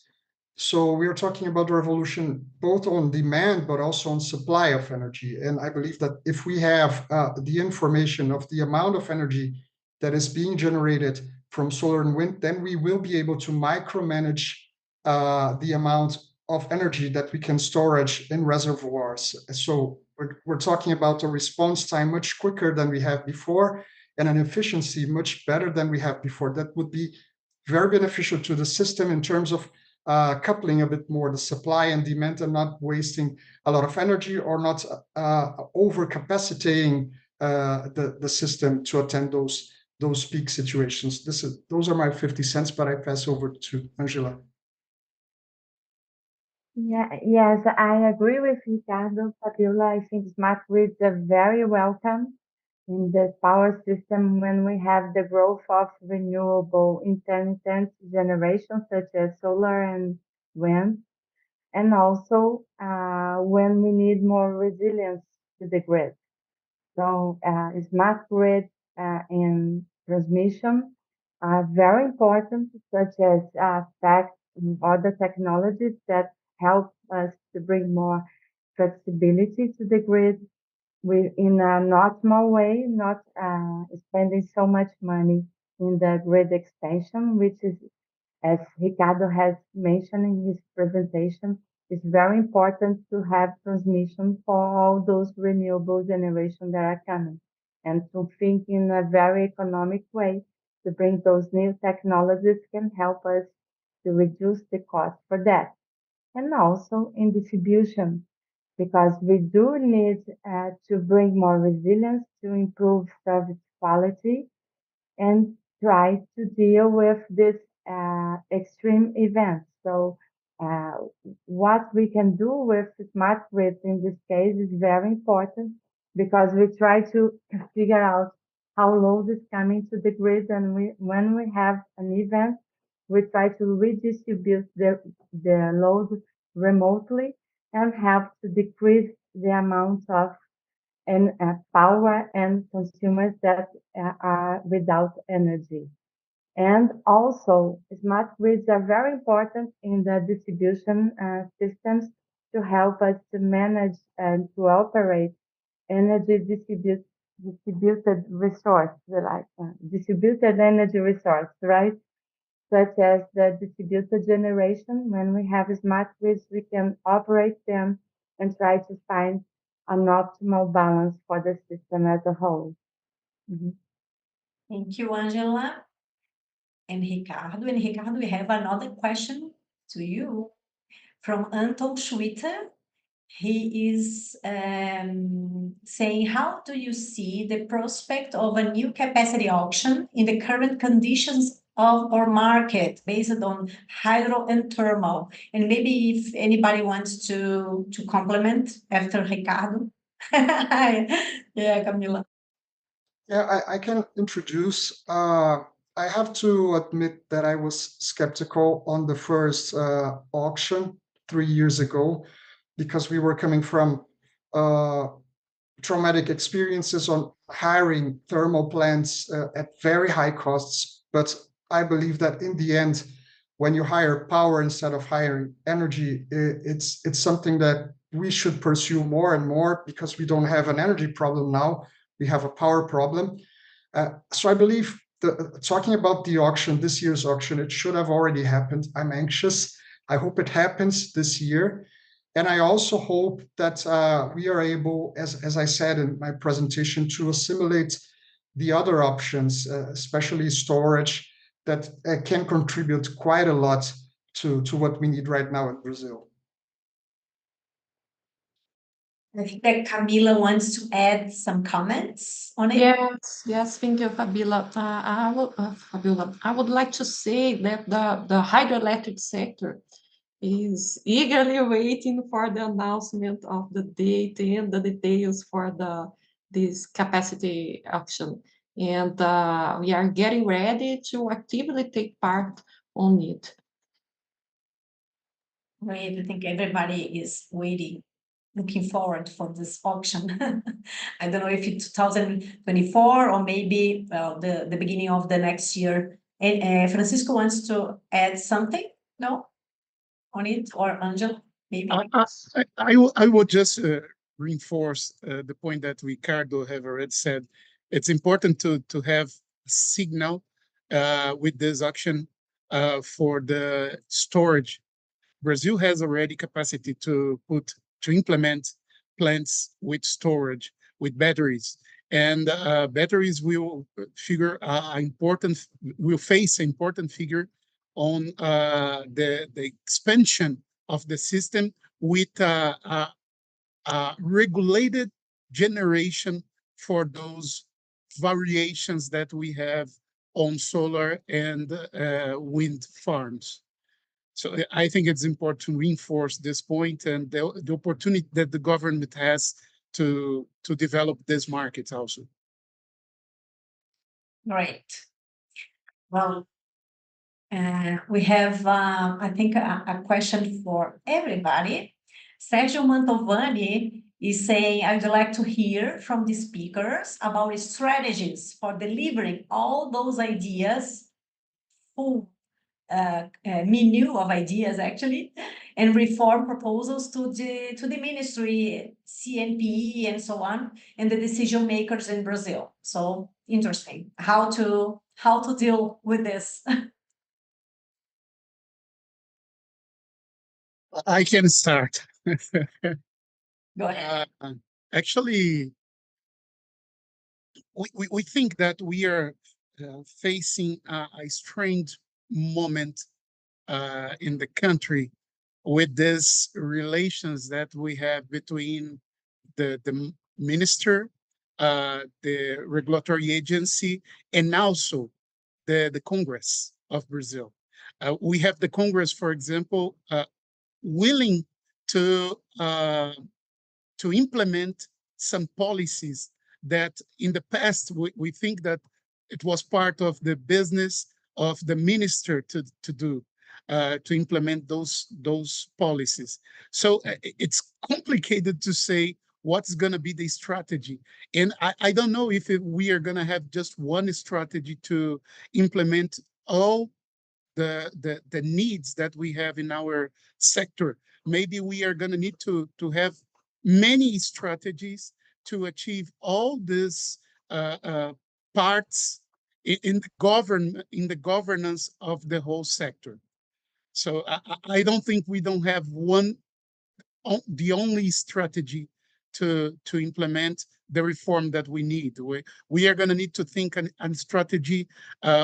[SPEAKER 5] So we are talking about a revolution both on demand, but also on supply of energy. And I believe that if we have the information of the amount of energy that is being generated from solar and wind, then we will be able to micromanage the amount of energy that we can storage in reservoirs. So we're talking about a response time much quicker than we have before, and an efficiency much better than we have before. That would be very beneficial to the system in terms of coupling a bit more the supply and demand, and not wasting a lot of energy, or not overcapacitating the system to attend those peak situations. Those are my 50 cents, but I pass over to Angela.
[SPEAKER 4] Yeah, yes, I agree with Ricardo, Fabiola. I think smart grids are very welcome in the power system when we have the growth of renewable intermittent generation, such as solar and wind. and also when we need more resilience to the grid. So smart grid and transmission are very important, such as fact and other technologies that help us to bring more flexibility to the grid in a not small way, not spending so much money in the grid expansion, which is, as Ricardo has mentioned in his presentation, it's very important to have transmission for all those renewable generation that are coming and to think in a very economic way to bring those new technologies can help us to reduce the cost for that. And also in distribution, because we do need to bring more resilience to improve service quality and try to deal with this extreme events. So, uh, what we can do with smart grids in this case is very important because we try to figure out how load is coming to the grid, and when we have an event, we try to redistribute the load remotely and have to decrease the amount of and power and consumers that are without energy. And also, smart grids are very important in the distribution systems to help us to manage and to operate energy distributed resource, like distributed energy resource, right? Such as the distributed generation. When we have smart grids, we can operate them and try to find an optimal balance for the system as a whole. Mhm.
[SPEAKER 1] Thank you, Angela and Ricardo. And Ricardo, we have another question to you from Anton Schwitter. He is saying, how do you see the prospect of a new capacity auction in the current conditions of our market based on hydro and thermal? And maybe if anybody wants to complement after Ricardo. Yeah, Camila.
[SPEAKER 5] Yeah, I can introduce. I have to admit that I was skeptical on the first auction 3 years ago because we were coming from uh, traumatic experiences on hiring thermal plants at very high costs. But I believe that in the end, when you hire power instead of hiring energy, it's something that we should pursue more and more because we don't have an energy problem now. We have a power problem. So I believe talking about the auction, this year's auction, it should have already happened. I'm anxious. I hope it happens this year. And I also hope that we are able, as I said in my presentation, to assimilate the other options, especially storage, that can contribute quite a lot to what we need right now in Brazil.
[SPEAKER 1] I think that Camila wants to add some comments on it.
[SPEAKER 2] Yes, thank you, Fabiola. Fabiola, I would like to say that the hydroelectric sector is eagerly waiting for the announcement of the date and the details for this capacity auction. And we are getting ready to actively take part on it.
[SPEAKER 1] Great. I think everybody is waiting, looking forward for this auction. I don't know if it's 2024 or maybe the beginning of the next year. And Francisco wants to add something, no, on it, or Angel, maybe.
[SPEAKER 3] I would just reinforce the point that Ricardo have already said. It's important to have a signal with this auction for the storage. Brazil has already capacity to implement plants with storage, with batteries, and batteries will face an important figure on the expansion of the system with regulated generation for those variations that we have on solar and wind farms. So I think it's important to reinforce this point and the opportunity that the government has to develop this market also.
[SPEAKER 1] Great. Well, We have, I think, a question for everybody. Sergio Mantovani is saying, I'd like to hear from the speakers about strategies for delivering all those ideas, full menu of ideas actually, and reform proposals to the ministry, CNP, and so on, and the decision makers in Brazil. So interesting how to deal with this.
[SPEAKER 3] I can start.
[SPEAKER 1] Go ahead.
[SPEAKER 3] Actually, we think that we are facing a strange moment in the country with these relations that we have between the minister, the regulatory agency, and also the Congress of Brazil. We have the Congress, for example, willing to uh, to implement some policies that in the past we think that it was part of the business of the minister to do to implement those policies. So it's complicated to say what's going to be the strategy. And I don't know if we are going to have just one strategy to implement all the needs that we have in our sector. Maybe we are going to need to have many strategies to achieve all these parts in the governance of the whole sector. So I don't think we don't have the only strategy to implement the reform that we need. We are going to need to think on strategy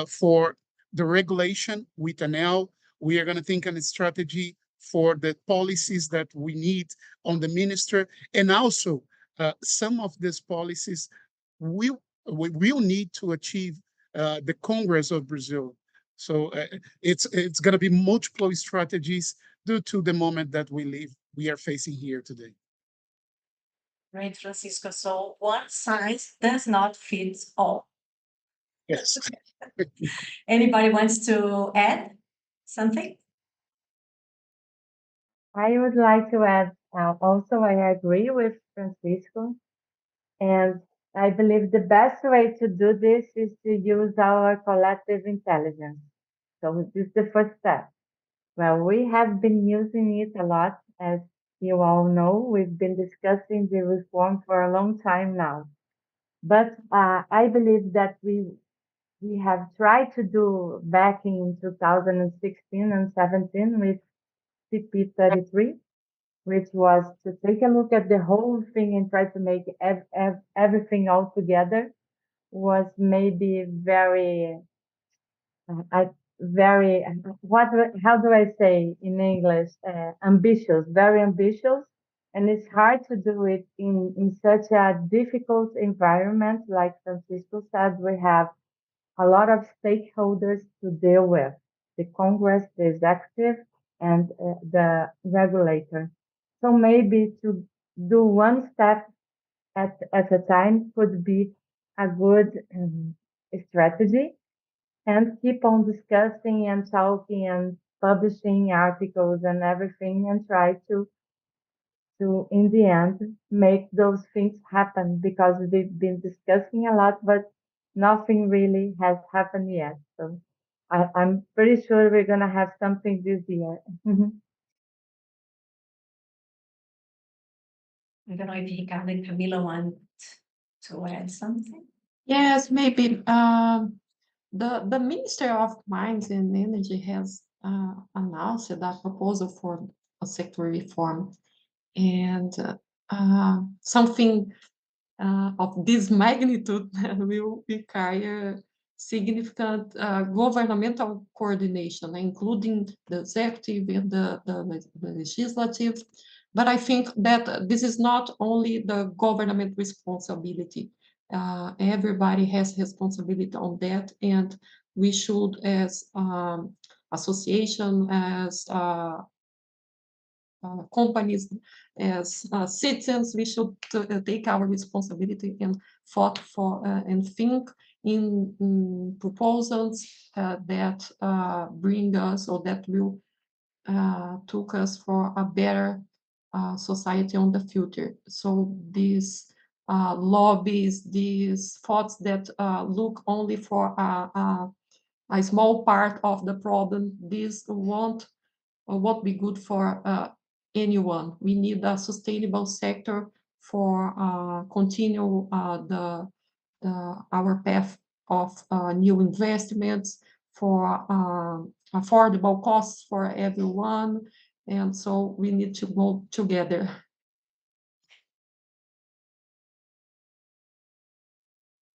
[SPEAKER 3] for the regulation with an L. We are going to think on a strategy for the policies that we need on the minister. And also, some of these policies we will need to achieve the Congress of Brazil. So it's going to be multiple strategies due to the moment that we are facing here today.
[SPEAKER 1] Right, Francisco. So one size does not fit all.
[SPEAKER 3] Yes.
[SPEAKER 1] Anybody wants to add something?
[SPEAKER 4] I would like to add also, I agree with Francisco, and I believe the best way to do this is to use our collective intelligence. So, this is the first step. Well, we have been using it a lot, as you all know. We've been discussing the reform for a long time now. But I believe that we have tried to do back in 2016 and 17 with CP33, which was to take a look at the whole thing and try to make everything all together, was maybe very I very how do I say in English, ambitious, very ambitious, and it's hard to do it in such a difficult environment. Like Francisco said, we have a lot of stakeholders to deal with: the Congress, the executive, and the regulator. So maybe to do one step at a time could be a good strategy, and keep on discussing and talking and publishing articles and everything, and try to in the end make those things happen, because we've been discussing a lot but nothing really has happened yet. So I'm pretty sure we're gonna have something this year.
[SPEAKER 1] I don't know if Ricardo and Camila want to add something.
[SPEAKER 2] Yes, maybe. The Minister of Mines and Energy has announced a proposal for a sector reform, and something of this magnitude will require significant governmental coordination, including the executive and the legislative. But I think that this is not only the government responsibility. Everybody has responsibility on that, and we should, as association, as companies, as citizens, we should take our responsibility and fought for and think in proposals that bring us or that will took us for a better society on the future. So these lobbies, these thoughts that look only for a small part of the problem, these won't be good for anyone. We need a sustainable sector for continue our path of new investments, for affordable costs for everyone. And so we need to go together.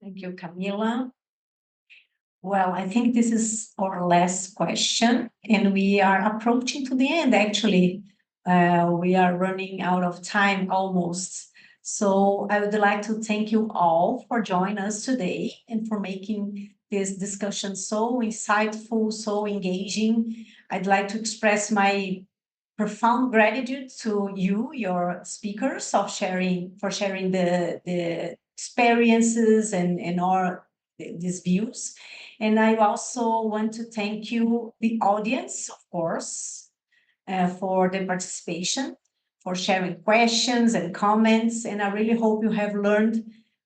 [SPEAKER 1] Thank you, Camila. Well, I think this is our last question, and we are approaching to the end, actually. We are running out of time almost. So I would like to thank you all for joining us today and for making this discussion so insightful, so engaging. I'd like to express my profound gratitude to you, your speakers, for sharing the experiences and all these views. And I also want to thank you, the audience, of course, for the participation, for sharing questions and comments. And I really hope you have learned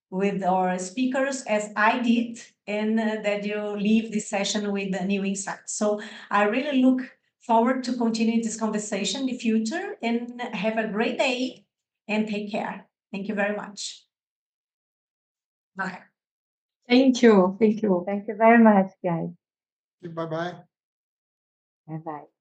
[SPEAKER 1] with our speakers as I did, and that you leave this session with a new insight. So I really look forward to continue this conversation in the future, and have a great day and take care. Thank you very much. Bye.
[SPEAKER 2] Thank you. Thank you.
[SPEAKER 4] Thank you very much, guys.
[SPEAKER 5] Bye bye.
[SPEAKER 4] Bye bye.